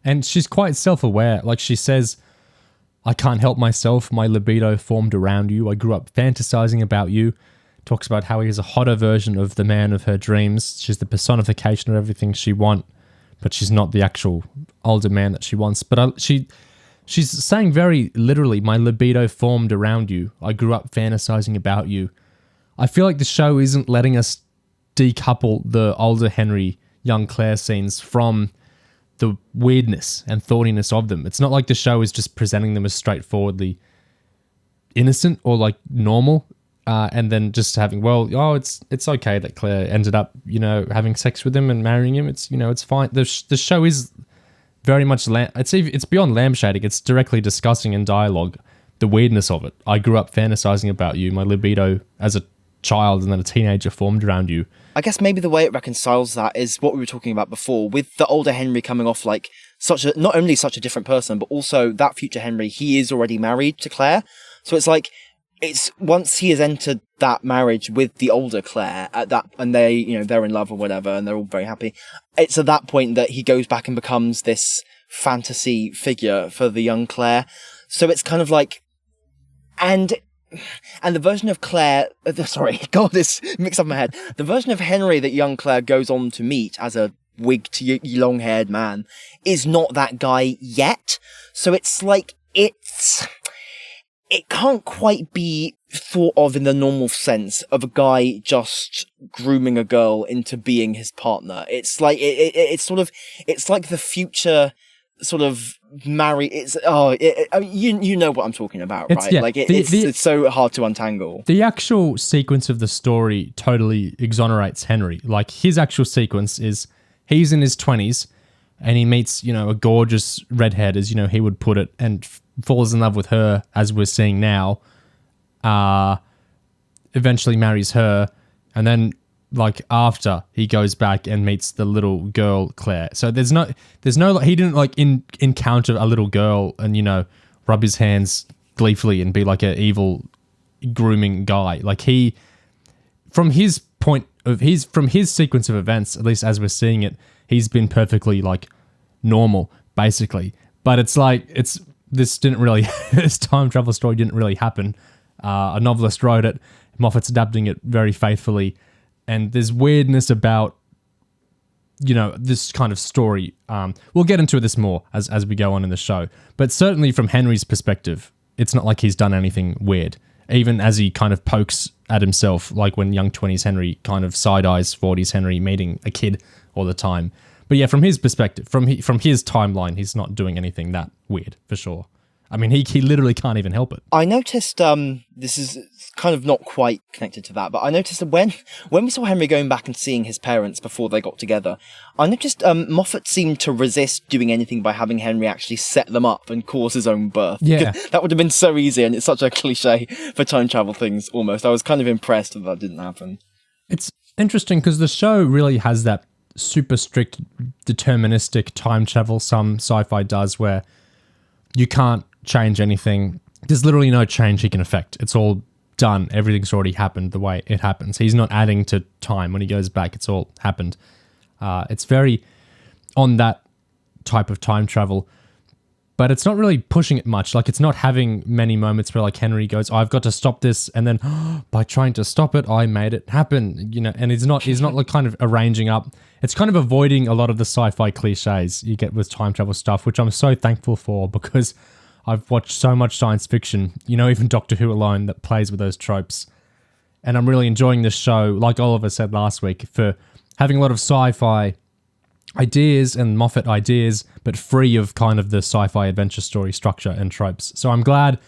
And she's quite self-aware. Like she says, "I can't help myself, my libido formed around you. I grew up fantasizing about you." Talks about how he is a hotter version of the man of her dreams. She's the personification of everything she wants, but she's not the actual older man that she wants. But she's saying very literally, "My libido formed around you. I grew up fantasizing about you." I feel like the show isn't letting us decouple the older Henry, young Claire scenes from the weirdness and thorniness of them. It's not like the show is just presenting them as straightforwardly innocent or like normal. And then just having, it's okay that Claire ended up, having sex with him and marrying him. It's, it's fine. The show is very much, it's beyond lampshading. It's directly discussing in dialogue the weirdness of it. I grew up fantasizing about you. My libido as a child and then a teenager formed around you. I guess maybe the way it reconciles that is what we were talking about before, with the older Henry coming off like not only such a different person, but also that future Henry, he is already married to Claire. So it's like, it's once he has entered that marriage with the older Claire at that, and they, they're in love or whatever, and they're all very happy. It's at that point that he goes back and becomes this fantasy figure for the young Claire. So it's kind of like, and the version of Claire, this mixed up in my head. The version of Henry that young Claire goes on to meet as a wigged, long-haired man is not that guy yet. So it's like, it can't quite be thought of in the normal sense of a guy just grooming a girl into being his partner. It's like, it's like the future sort of marry. You know what I'm talking about, right? Yeah, like it's so hard to untangle. The actual sequence of the story totally exonerates Henry. Like his actual sequence is he's in his 20s and he meets, a gorgeous redhead, as he would put it, and falls in love with her, as we're seeing now, eventually marries her, and then like after he goes back and meets the little girl Claire. So there's no he didn't like encounter a little girl and rub his hands gleefully and be like an evil grooming guy. Like from his sequence of events, at least as we're seeing it, he's been perfectly like normal basically. But it's like this time travel story didn't really happen. A novelist wrote it. Moffat's adapting it very faithfully. And there's weirdness about, this kind of story. We'll get into this more as we go on in the show. But certainly from Henry's perspective, it's not like he's done anything weird. Even as he kind of pokes at himself, like when young 20s Henry kind of side-eyes 40s Henry meeting a kid all the time. But yeah, from his perspective, from his timeline, he's not doing anything that weird, for sure. I mean, he literally can't even help it. I noticed, this is kind of not quite connected to that, but I noticed that when we saw Henry going back and seeing his parents before they got together, I noticed Moffat seemed to resist doing anything by having Henry actually set them up and cause his own birth. Yeah. That would have been so easy, and it's such a cliche for time travel things, almost. I was kind of impressed that didn't happen. It's interesting because the show really has that super strict deterministic time travel some sci-fi does, where you can't change anything. There's literally no change he can affect. It's all done. Everything's already happened the way it happens. He's not adding to time. When he goes back, it's all happened. It's very on that type of time travel, but it's not really pushing it much. Like, it's not having many moments where like Henry goes, I've got to stop this, and then by trying to stop it, I made it happen, you know. And he's not like kind of arranging up. It's kind of avoiding a lot of the sci-fi cliches you get with time travel stuff, which I'm so thankful for, because I've watched so much science fiction, you know, even Doctor Who alone, that plays with those tropes. And I'm really enjoying this show, like Oliver said last week, for having a lot of sci-fi ideas and Moffat ideas, but free of kind of the sci-fi adventure story structure and tropes. So I'm glad.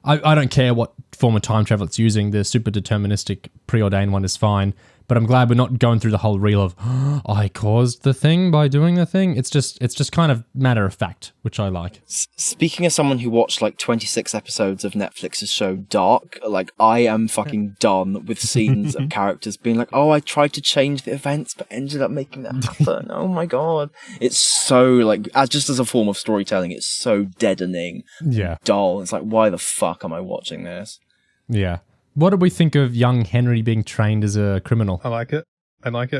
I don't care what form of time travel it's using. The super deterministic preordained one is fine. But I'm glad we're not going through the whole reel of, I caused the thing by doing the thing. It's just kind of matter of fact, which I like. Speaking as someone who watched like 26 episodes of Netflix's show Dark, like, I am fucking done with scenes of characters being like, oh, I tried to change the events, but ended up making that happen. Oh my God. It's so like, just as a form of storytelling, it's so deadening. Yeah. Dull. It's like, why the fuck am I watching this? Yeah. What did we think of young Henry being trained as a criminal? I like it. I liked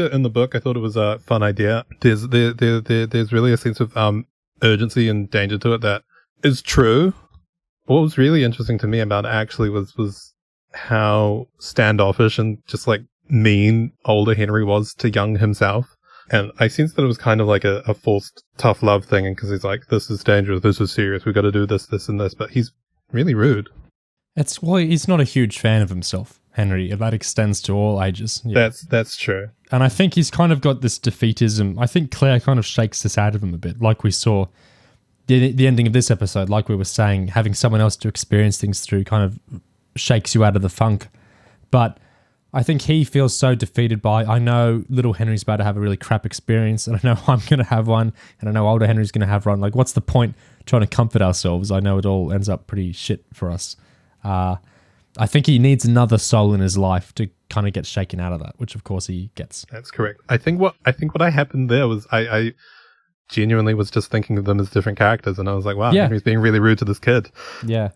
it in the book. I thought it was a fun idea. There's really a sense of urgency and danger to it that is true. What was really interesting to me about it actually was how standoffish and just like mean older Henry was to young himself. And I sensed that it was kind of like a forced tough love thing, because he's like, this is dangerous, this is serious, we've got to do this, this, and this. But he's really rude. He's not a huge fan of himself, Henry. That extends to all ages. Yeah. That's true. And I think he's kind of got this defeatism. I think Claire kind of shakes this out of him a bit, like we saw the ending of this episode, like we were saying, having someone else to experience things through kind of shakes you out of the funk. But I think he feels so defeated by, I know little Henry's about to have a really crap experience, and I know I'm going to have one, and I know older Henry's going to have one. Like, what's the point trying to comfort ourselves? I know it all ends up pretty shit for us. I think he needs another soul in his life to kind of get shaken out of that, which of course he gets. That's correct. I think what happened there was I genuinely was just thinking of them as different characters, and I was like, wow, Henry's being really rude to this kid. Yeah.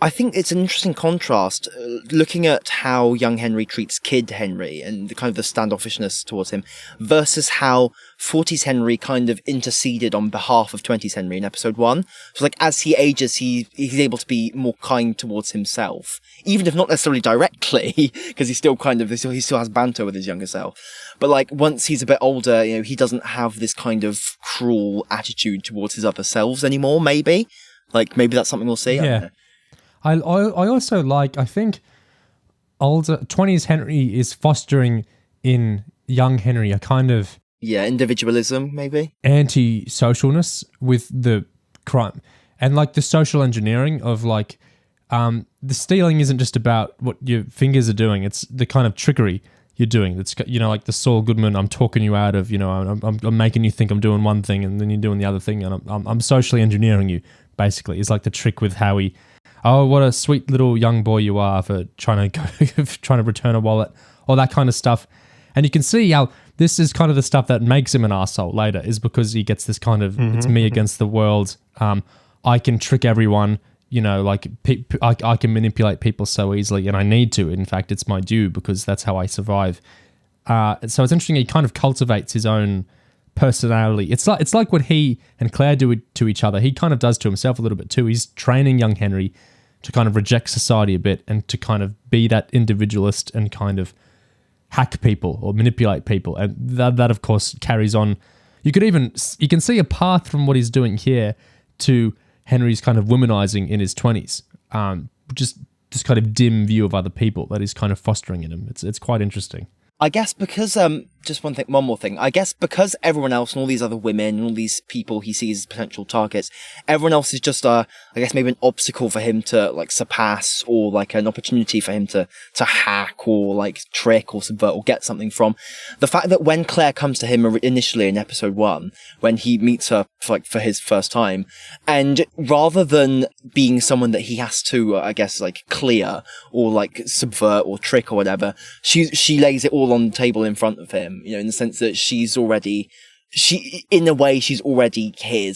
I think it's an interesting contrast, looking at how young Henry treats kid Henry and the kind of the standoffishness towards him, versus how 40s Henry kind of interceded on behalf of 20s Henry in episode 1. So like, as he ages, he's able to be more kind towards himself, even if not necessarily directly, because he still has banter with his younger self. But like, once he's a bit older, you know, he doesn't have this kind of cruel attitude towards his other selves anymore, maybe. Like, maybe that's something we'll see. I don't know. I also like, I think older 20s Henry is fostering in young Henry a kind of individualism, maybe anti-socialness with the crime and like the social engineering of like the stealing isn't just about what your fingers are doing, it's the kind of trickery you're doing. That's, you know, like the Saul Goodman, I'm talking you out of, you know, I'm making you think I'm doing one thing and then you're doing the other thing, and I'm socially engineering you. Basically, it's like the trick with how he. Oh, what a sweet little young boy you are for trying to return a wallet, all that kind of stuff. And you can see how this is kind of the stuff that makes him an arsehole later, is because he gets this kind of, it's me against the world. I can trick everyone, you know, like I can manipulate people so easily, and I need to. In fact, it's my due because that's how I survive. So it's interesting, he kind of cultivates his own personality. It's like what he and Claire do to each other. He kind of does to himself a little bit too. He's training young Henry to kind of reject society a bit and to kind of be that individualist and kind of hack people or manipulate people. And that of course carries on. You can see a path from what he's doing here to Henry's kind of womanizing in his 20s. Just this kind of dim view of other people that he's kind of fostering in him. It's quite interesting. I guess because, just one more thing. I guess because everyone else and all these other women and all these people he sees as potential targets, everyone else is just, I guess maybe an obstacle for him to, like, surpass, or like an opportunity for him to hack or like trick or subvert or get something from. The fact that when Claire comes to him initially in episode 1, when he meets her for his first time, and rather than being someone that he has to, I guess, like, clear or like subvert or trick or whatever, she lays it all on the table in front of him, you know, in the sense that she's already his,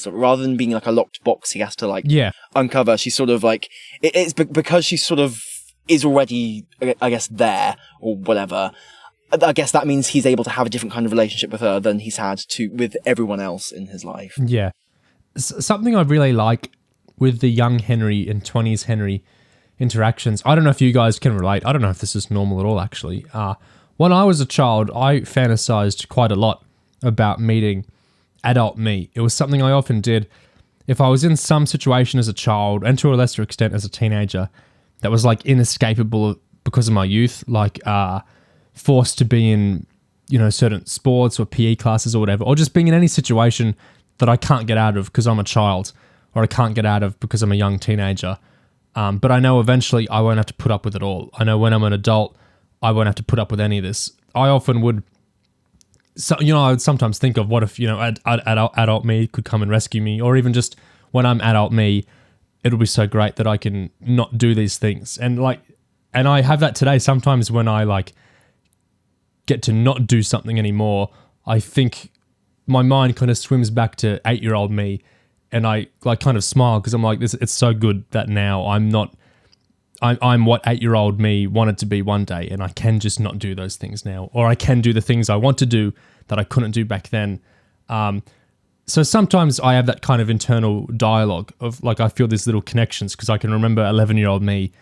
rather than being like a locked box he has to like uncover. She's sort of like, it's because she sort of is already, I guess, there or whatever. I guess that means he's able to have a different kind of relationship with her than he's had with everyone else in his life. Yeah. Something I really like with the young Henry and 20s Henry interactions, I don't know if you guys can relate. I don't know if this is normal at all, actually. When I was a child, I fantasized quite a lot about meeting adult me. It was something I often did. If I was in some situation as a child, and to a lesser extent as a teenager, that was like inescapable because of my youth, like forced to be in, you know, certain sports or PE classes or whatever, or just being in any situation that I can't get out of because I'm a child, or I can't get out of because I'm a young teenager. But I know eventually I won't have to put up with it all. I know when I'm an adult, I won't have to put up with any of this. I often would, I would sometimes think of what if, you know, adult me could come and rescue me, or even just when I'm adult me, it'll be so great that I can not do these things. And I have that today. Sometimes when I like get to not do something anymore, I think my mind kind of swims back to 8-year-old me, and I like kind of smile because I'm like, it's so good that now I'm what 8-year-old me wanted to be one day, and I can just not do those things now, or I can do the things I want to do that I couldn't do back then. So sometimes I have that kind of internal dialogue of like, I feel these little connections because I can remember 11-year-old me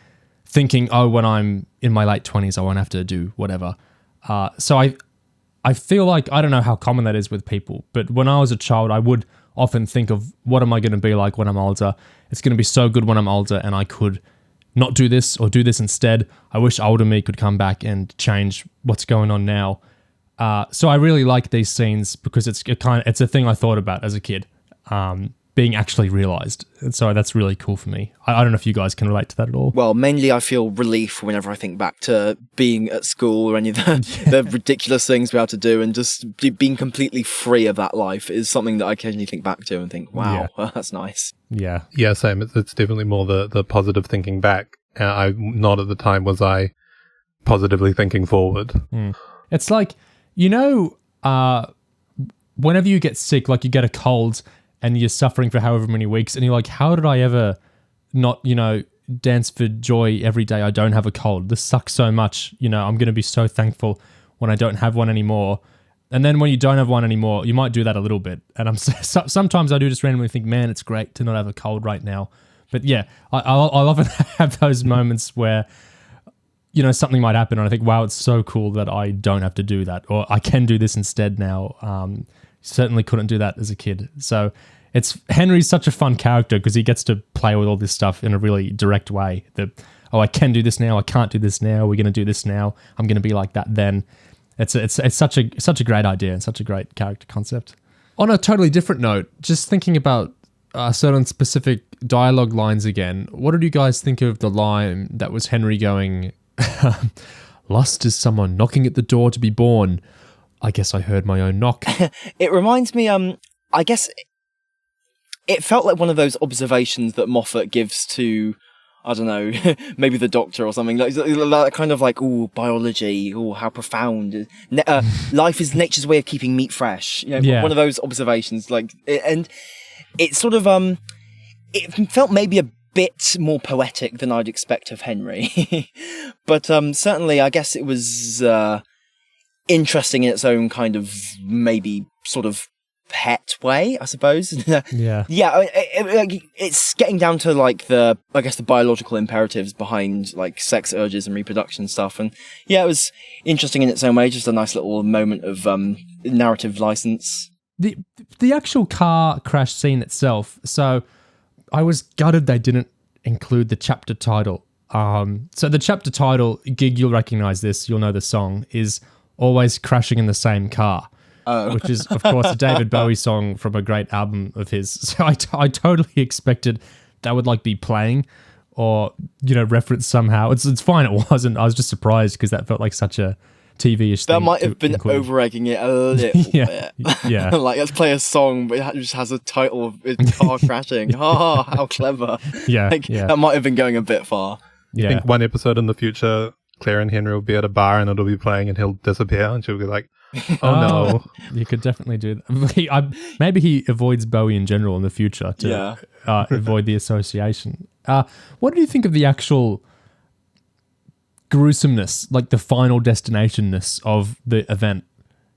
thinking, oh, when I'm in my late 20s, I won't have to do whatever. So I feel like, I don't know how common that is with people, but when I was a child, I would often think of what am I going to be like when I'm older? It's going to be so good when I'm older, and I could not do this or do this instead. I wish older me could come back and change what's going on now. So I really like these scenes because it's a thing I thought about as a kid, being actually realized. And so that's really cool for me. I don't know if you guys can relate to that at all. Well, mainly I feel relief whenever I think back to being at school or any of the ridiculous things we had to do, and just being completely free of that life is something that I occasionally think back to and think, wow, that's nice. Yeah. Yeah, same. It's definitely more the positive thinking back. Not at the time was I positively thinking forward. It's like, you know, whenever you get sick, like you get a cold and you're suffering for however many weeks, and you're like, how did I ever not, you know, dance for joy every day I don't have a cold? This sucks so much. You know, I'm going to be so thankful when I don't have one anymore. And then when you don't have one anymore, you might do that a little bit. And sometimes I do just randomly think, man, it's great to not have a cold right now. But yeah, I'll often have those moments where, you know, something might happen and I think, wow, it's so cool that I don't have to do that, or I can do this instead now. Certainly couldn't do that as a kid. So Henry's such a fun character because he gets to play with all this stuff in a really direct way. I can do this now, I can't do this now, we're going to do this now, I'm going to be like that then. It's such a great idea and such a great character concept. On a totally different note, just thinking about certain specific dialogue lines again, what did you guys think of the line that was Henry going, lust is someone knocking at the door to be born. I guess I heard my own knock. It reminds me, I guess it felt like one of those observations that Moffat gives to, I don't know, maybe the Doctor or something, like kind of like, ooh, biology, ooh, how profound. Life is nature's way of keeping meat fresh. You know, one of those observations, and it sort of, it felt maybe a bit more poetic than I'd expect of Henry. But certainly, I guess it was interesting in its own kind of maybe sort of pet way, I suppose. Yeah. It's getting down to like the biological imperatives behind like sex urges and reproduction stuff, and yeah, it was interesting in its own way. Just a nice little moment of narrative license. The actual car crash scene itself. So I was gutted they didn't include the chapter title. So the chapter title, Gig, you'll recognize this, you'll know the song, is Always Crashing in the Same Car. Which is, of course, a David Bowie song from a great album of his. So I totally expected that would like be playing or, referenced somehow. It's fine, it wasn't. I was just surprised because that felt like such a TV-ish thing. That might have been over-egging it a little bit. Yeah. Like, let's play a song, but it just has a title of car crashing. Oh, how clever. Yeah, That might have been going a bit far. I think one episode in the future, Claire and Henry will be at a bar and it'll be playing and he'll disappear and she'll be like, oh no. You could definitely do that. Maybe he avoids Bowie in general in the future to avoid the association. What do you think of the actual gruesomeness, like the final destinationness of the event?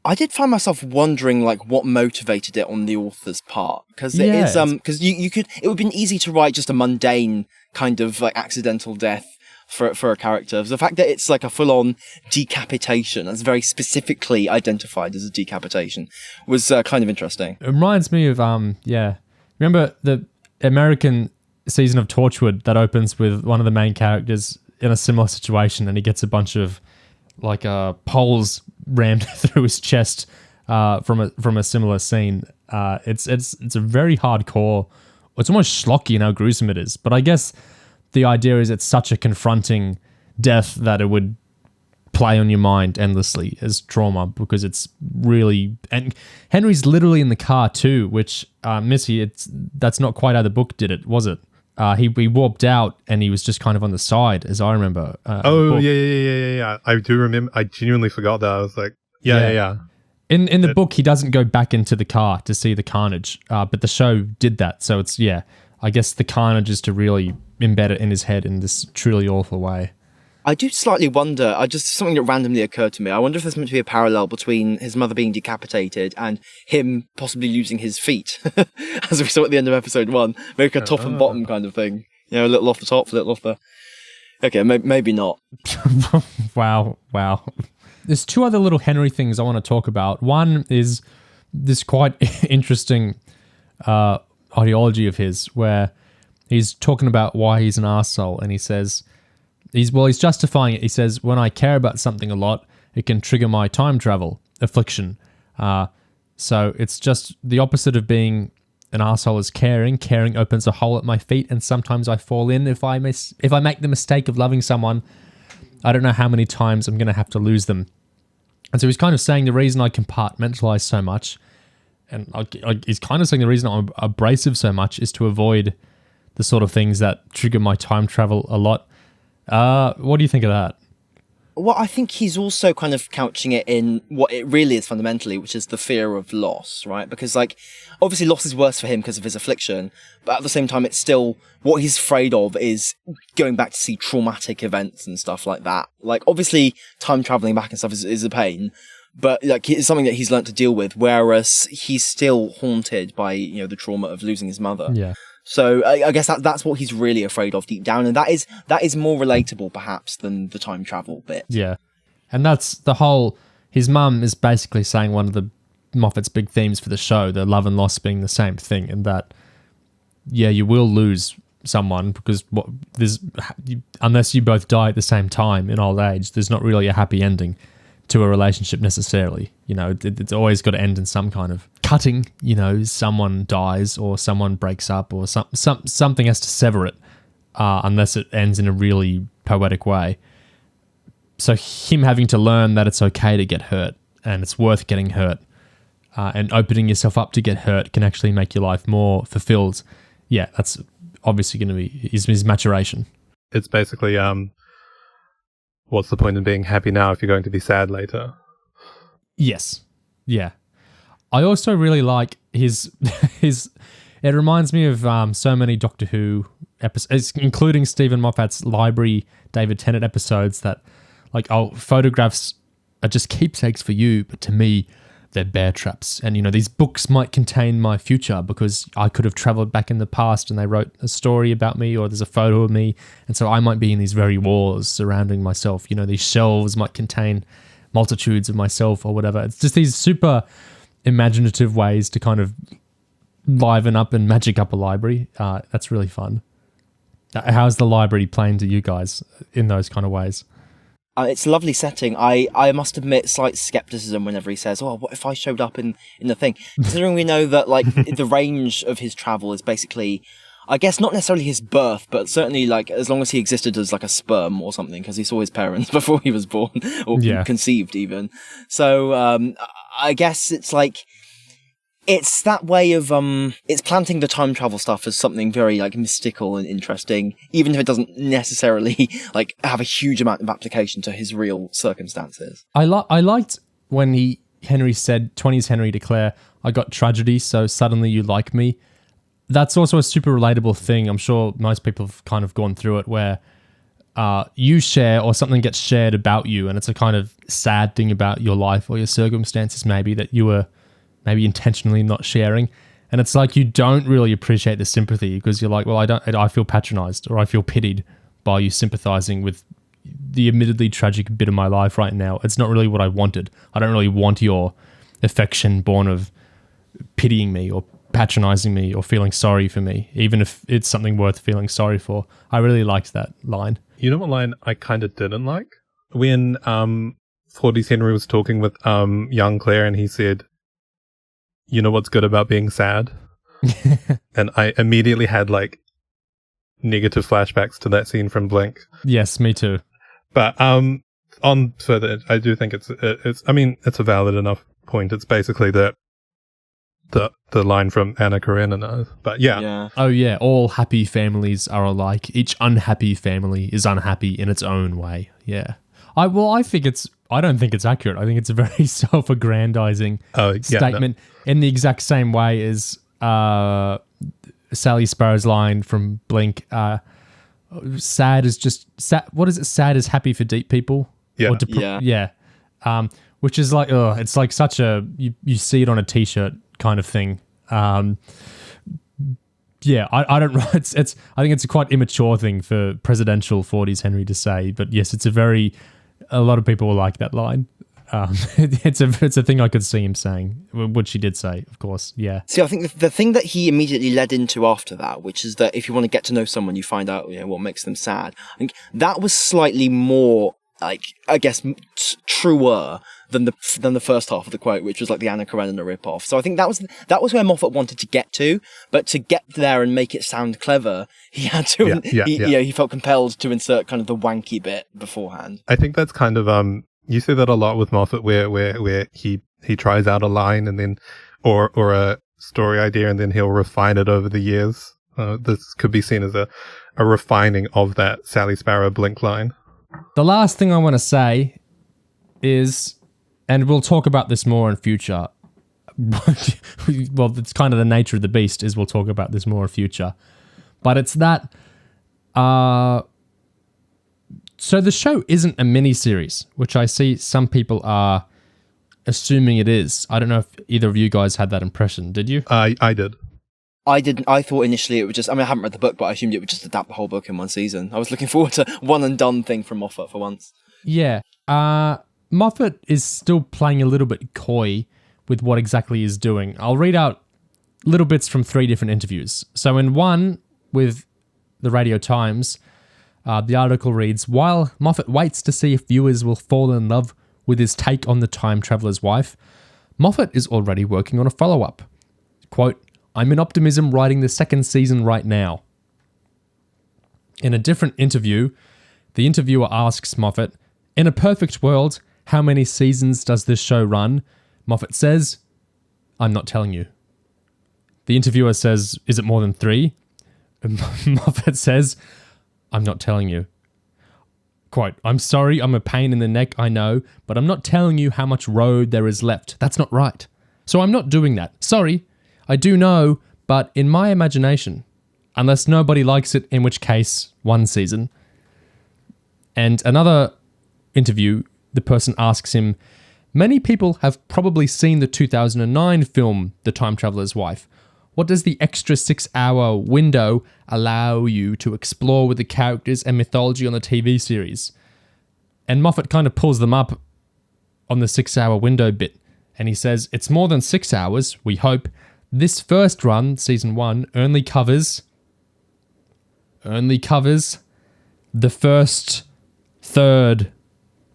I did find myself wondering, like, what motivated it on the author's part, because it is because you could, it would have been easy to write just a mundane kind of like accidental death for a character. The fact that it's like a full-on decapitation, that's very specifically identified as a decapitation, was kind of interesting. It reminds me of remember the American season of Torchwood that opens with one of the main characters in a similar situation, and he gets a bunch of like poles rammed through his chest from a similar scene. It's a very hardcore. It's almost schlocky in how gruesome it is. But I guess the idea is it's such a confronting death that it would play on your mind endlessly as trauma, because it's really, and Henry's literally in the car too, which Missy, that's not quite how the book did it, was it? He warped out and he was just kind of on the side, as I remember. Yeah. I do remember. I genuinely forgot that. I was like, yeah. In the book, he doesn't go back into the car to see the carnage, but the show did that. So it's, I guess the carnage is to really embed it in his head in this truly awful way. I do slightly wonder, something that randomly occurred to me, I wonder if there's meant to be a parallel between his mother being decapitated and him possibly losing his feet, as we saw at the end of episode 1, maybe like a top and bottom kind of thing. A little off the top, a little off the... Okay, maybe not. Wow. There's 2 other little Henry things I want to talk about. One is this quite interesting ideology of his, where he's talking about why he's an arsehole, and he says... He's justifying it. He says, when I care about something a lot, it can trigger my time travel affliction. So it's just the opposite of being an arsehole is caring. Caring opens a hole at my feet, and sometimes I fall in. If I make the mistake of loving someone, I don't know how many times I'm going to have to lose them. And so he's kind of saying the reason I compartmentalize so much, and he's kind of saying the reason I'm abrasive so much, is to avoid the sort of things that trigger my time travel a lot. What do you think of that? Well, I think he's also kind of couching it in what it really is fundamentally, which is the fear of loss, right? Because, like, obviously loss is worse for him because of his affliction, but at the same time, it's still, what he's afraid of is going back to see traumatic events and stuff like that. Like, obviously, time traveling back and stuff is a pain, but, like, it's something that he's learnt to deal with, whereas he's still haunted by, the trauma of losing his mother. Yeah. So I guess that's what he's really afraid of deep down, and that is more relatable perhaps than the time travel bit. Yeah, and that's the whole. His mum is basically saying one of the Moffat's big themes for the show, the love and loss being the same thing, and that you will lose someone because unless you both die at the same time in old age, there's not really a happy ending to a relationship necessarily. It's always got to end in some kind of cutting. Someone dies or someone breaks up or something has to sever it, unless it ends in a really poetic way. So him having to learn that it's okay to get hurt and it's worth getting hurt, and opening yourself up to get hurt can actually make your life more fulfilled. Yeah, that's obviously going to be his maturation. It's basically what's the point in being happy now if you're going to be sad later? Yes. Yeah. I also really like his it reminds me of so many Doctor Who episodes, including Stephen Moffat's Library David Tennant episodes, that photographs are just keepsakes for you, but to me they're bear traps. And these books might contain my future because I could have traveled back in the past and they wrote a story about me, or there's a photo of me, and so I might be in these very wars surrounding myself. These shelves might contain multitudes of myself or whatever. It's just these super imaginative ways to kind of liven up and magic up a library. That's really fun. How's the library playing to you guys in those kind of ways? It's a lovely setting. I must admit slight skepticism whenever he says, "Oh, what if I showed up in the thing?" Considering we know that like the range of his travel is basically, I guess, not necessarily his birth, but certainly like as long as he existed as like a sperm or something, because he saw his parents before he was born or conceived even. So I guess it's like. It's that way of, it's planting the time travel stuff as something very, like, mystical and interesting, even if it doesn't necessarily, like, have a huge amount of application to his real circumstances. I liked when Henry said, 20s Henry to Clare, I got tragedy, so suddenly you like me. That's also a super relatable thing. I'm sure most people have kind of gone through it where you share or something gets shared about you, and it's a kind of sad thing about your life or your circumstances maybe that you were maybe intentionally not sharing, and it's like you don't really appreciate the sympathy because you're like, well, I feel patronized or I feel pitied by you sympathizing with the admittedly tragic bit of my life right now. It's not really what I wanted. I don't really want your affection born of pitying me or patronizing me or feeling sorry for me, even if it's something worth feeling sorry for. I really liked that line. You know what line I kind of didn't like? When 40s Henry was talking with young Claire and he said, you know what's good about being sad? And I immediately had like negative flashbacks to that scene from Blink. Yes, me too. But on further, I do think it's a valid enough point. It's basically the line from Anna Karenina. But yeah. Oh yeah, all happy families are alike. Each unhappy family is unhappy in its own way. Yeah. I don't think it's accurate. I think it's a very self-aggrandizing statement in the exact same way as Sally Sparrow's line from Blink. Sad is just sad. What is it? Sad is happy for deep people. Yeah. Which is like, it's like such a you see it on a t-shirt kind of thing. I don't know. I think it's a quite immature thing for presidential 40s Henry to say, but yes, a lot of people will like that line. It's a thing I could see him saying, which he did say, of course. Yeah. See, I think the thing that he immediately led into after that, which is that if you want to get to know someone, you find out what makes them sad. I think that was slightly more, like, I guess, truer than the first half of the quote, which was like the Anna Karenina ripoff. So I think that was where Moffat wanted to get to, but to get there and make it sound clever, he had to. He felt compelled to insert kind of the wanky bit beforehand. I think that's kind of you see that a lot with Moffat, where he tries out a line and then or a story idea and then he'll refine it over the years. This could be seen as a refining of that Sally Sparrow Blink line. The last thing I want to say is, and we'll talk about this more in future. Well, it's kind of the nature of the beast is we'll talk about this more in future. But it's that... So the show isn't a mini-series, which I see some people are assuming it is. I don't know if either of you guys had that impression. Did you? I did. I didn't. I thought initially it would just... I haven't read the book, but I assumed it would just adapt the whole book in one season. I was looking forward to one and done thing from Moffat for once. Yeah. Moffat is still playing a little bit coy with what exactly he's doing. I'll read out little bits from 3 different interviews. So in one with the Radio Times, the article reads, while Moffat waits to see if viewers will fall in love with his take on the time traveler's wife, Moffat is already working on a follow-up. Quote, I'm in optimism writing the 2nd season right now. In a different interview, the interviewer asks Moffat, in a perfect world, how many seasons does this show run? Moffat says, I'm not telling you. The interviewer says, is it more than 3? And Moffat says, I'm not telling you. Quote, I'm sorry, I'm a pain in the neck, I know, but I'm not telling you how much road there is left. That's not right. So I'm not doing that. Sorry, I do know, but in my imagination, unless nobody likes it, in which case, 1 season. And another interview, the person asks him, many people have probably seen the 2009 film, The Time Traveler's Wife. What does the extra 6-hour window allow you to explore with the characters and mythology on the TV series? And Moffat kind of pulls them up on the 6-hour window bit. And he says, it's more than 6 hours, we hope. This first run, season 1, only covers the first third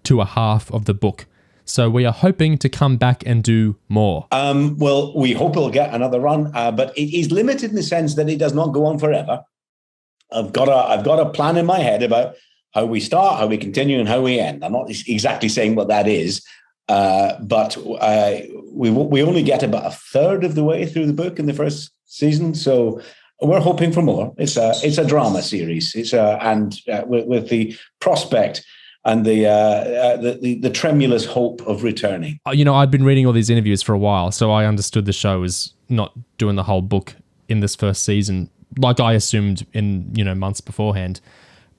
to a half of the book. So we are hoping to come back and do more. Well, we hope we'll get another run, but it is limited in the sense that it does not go on forever. I've got a plan in my head about how we start, how we continue, and how we end. I'm not exactly saying what that is, but we only get about a third of the way through the book in the first season, so we're hoping for more. It's a drama series. With the prospect and the tremulous hope of returning. I'd been reading all these interviews for a while, so I understood the show was not doing the whole book in this first season, like I assumed in, months beforehand.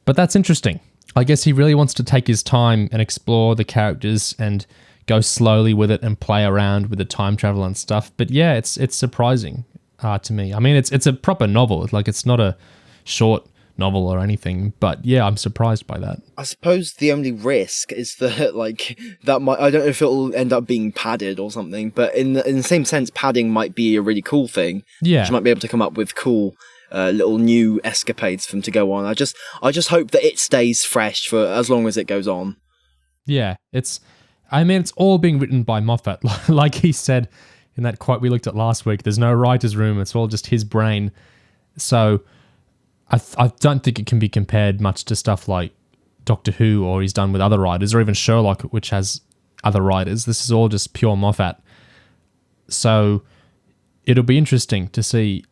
But that's interesting. I guess he really wants to take his time and explore the characters and go slowly with it and play around with the time travel and stuff. But yeah, it's surprising to me. I mean, it's a proper novel. Like, it's not a short novel or anything, but yeah, I'm surprised by that. I suppose the only risk is that I don't know if it'll end up being padded or something, but in the same sense, padding might be a really cool thing. Yeah. You might be able to come up with cool little new escapades for them to go on. I just hope that it stays fresh for as long as it goes on. Yeah, it's all being written by Moffat. Like he said in that quote we looked at last week, there's no writer's room, it's all just his brain. So I don't think it can be compared much to stuff like Doctor Who or he's done with other writers, or even Sherlock, which has other writers. This is all just pure Moffat. So it'll be interesting to see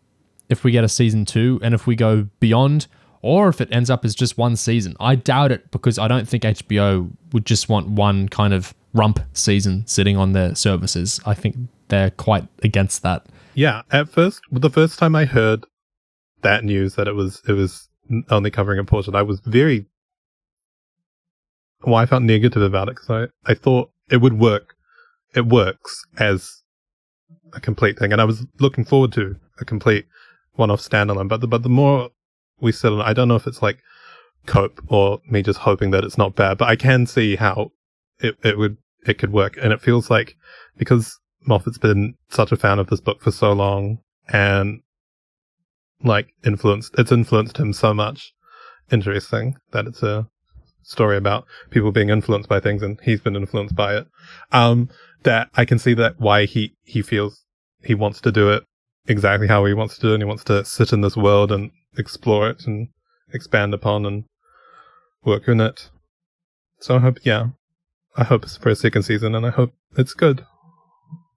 if we get a season 2 and if we go beyond, or if it ends up as just one season. I doubt it, because I don't think HBO would just want one kind of rump season sitting on their services. I think they're quite against that. Yeah, the first time I heard that news that it was only covering a portion, I was I felt negative about it, because I thought it would work. It works as a complete thing, and I was looking forward to a complete one-off standalone. But the more we sit on it, I don't know if it's like cope or me just hoping that it's not bad, but I can see how it could work, and it feels like, because Moffat's been such a fan of this book for so long, and it's influenced him so much. Interesting that it's a story about people being influenced by things, and he's been influenced by it. That I can see that why he feels he wants to do it exactly how he wants to do it, and he wants to sit in this world and explore it and expand upon and work in it. So I hope it's for a second season, and I hope it's good.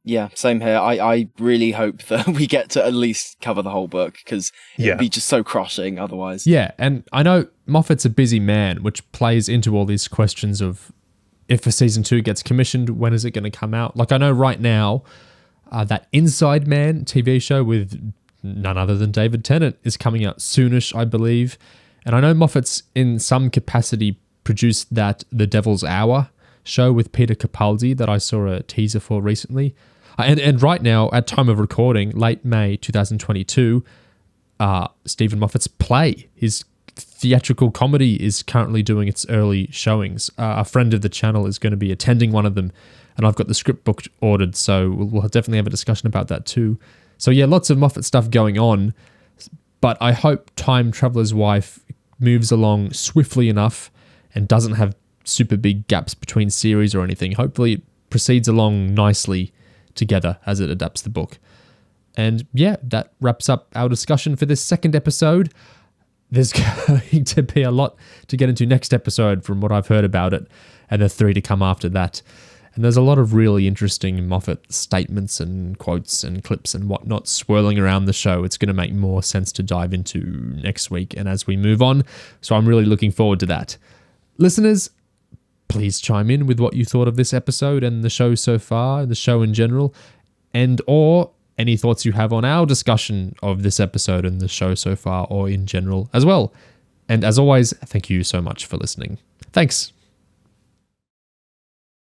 Yeah, same here. I really hope that we get to at least cover the whole book, because it'd be just so crushing otherwise. Yeah, and I know Moffat's a busy man, which plays into all these questions of, if a season 2 gets commissioned, when is it going to come out? Like, I know right now, that Inside Man TV show with none other than David Tennant is coming out soonish, I believe. And I know Moffat's in some capacity produced that The Devil's Hour show with Peter Capaldi that I saw a teaser for recently. And right now, at time of recording, late May 2022, Stephen Moffat's play, his theatrical comedy, is currently doing its early showings. A friend of the channel is going to be attending one of them, and I've got the script booked ordered, so we'll definitely have a discussion about that too. So yeah, lots of Moffat stuff going on, but I hope Time Traveler's Wife moves along swiftly enough and doesn't have super big gaps between series or anything. Hopefully it proceeds along nicely together as it adapts the book. And yeah, that wraps up our discussion for this second episode. There's going to be a lot to get into next episode from what I've heard about it, and the 3 to come after that. And there's a lot of really interesting Moffat statements and quotes and clips and whatnot swirling around the show. It's going to make more sense to dive into next week and as we move on. So I'm really looking forward to that. Listeners, please chime in with what you thought of this episode and the show so far, the show in general, and or any thoughts you have on our discussion of this episode and the show so far, or in general as well. And as always, thank you so much for listening. Thanks.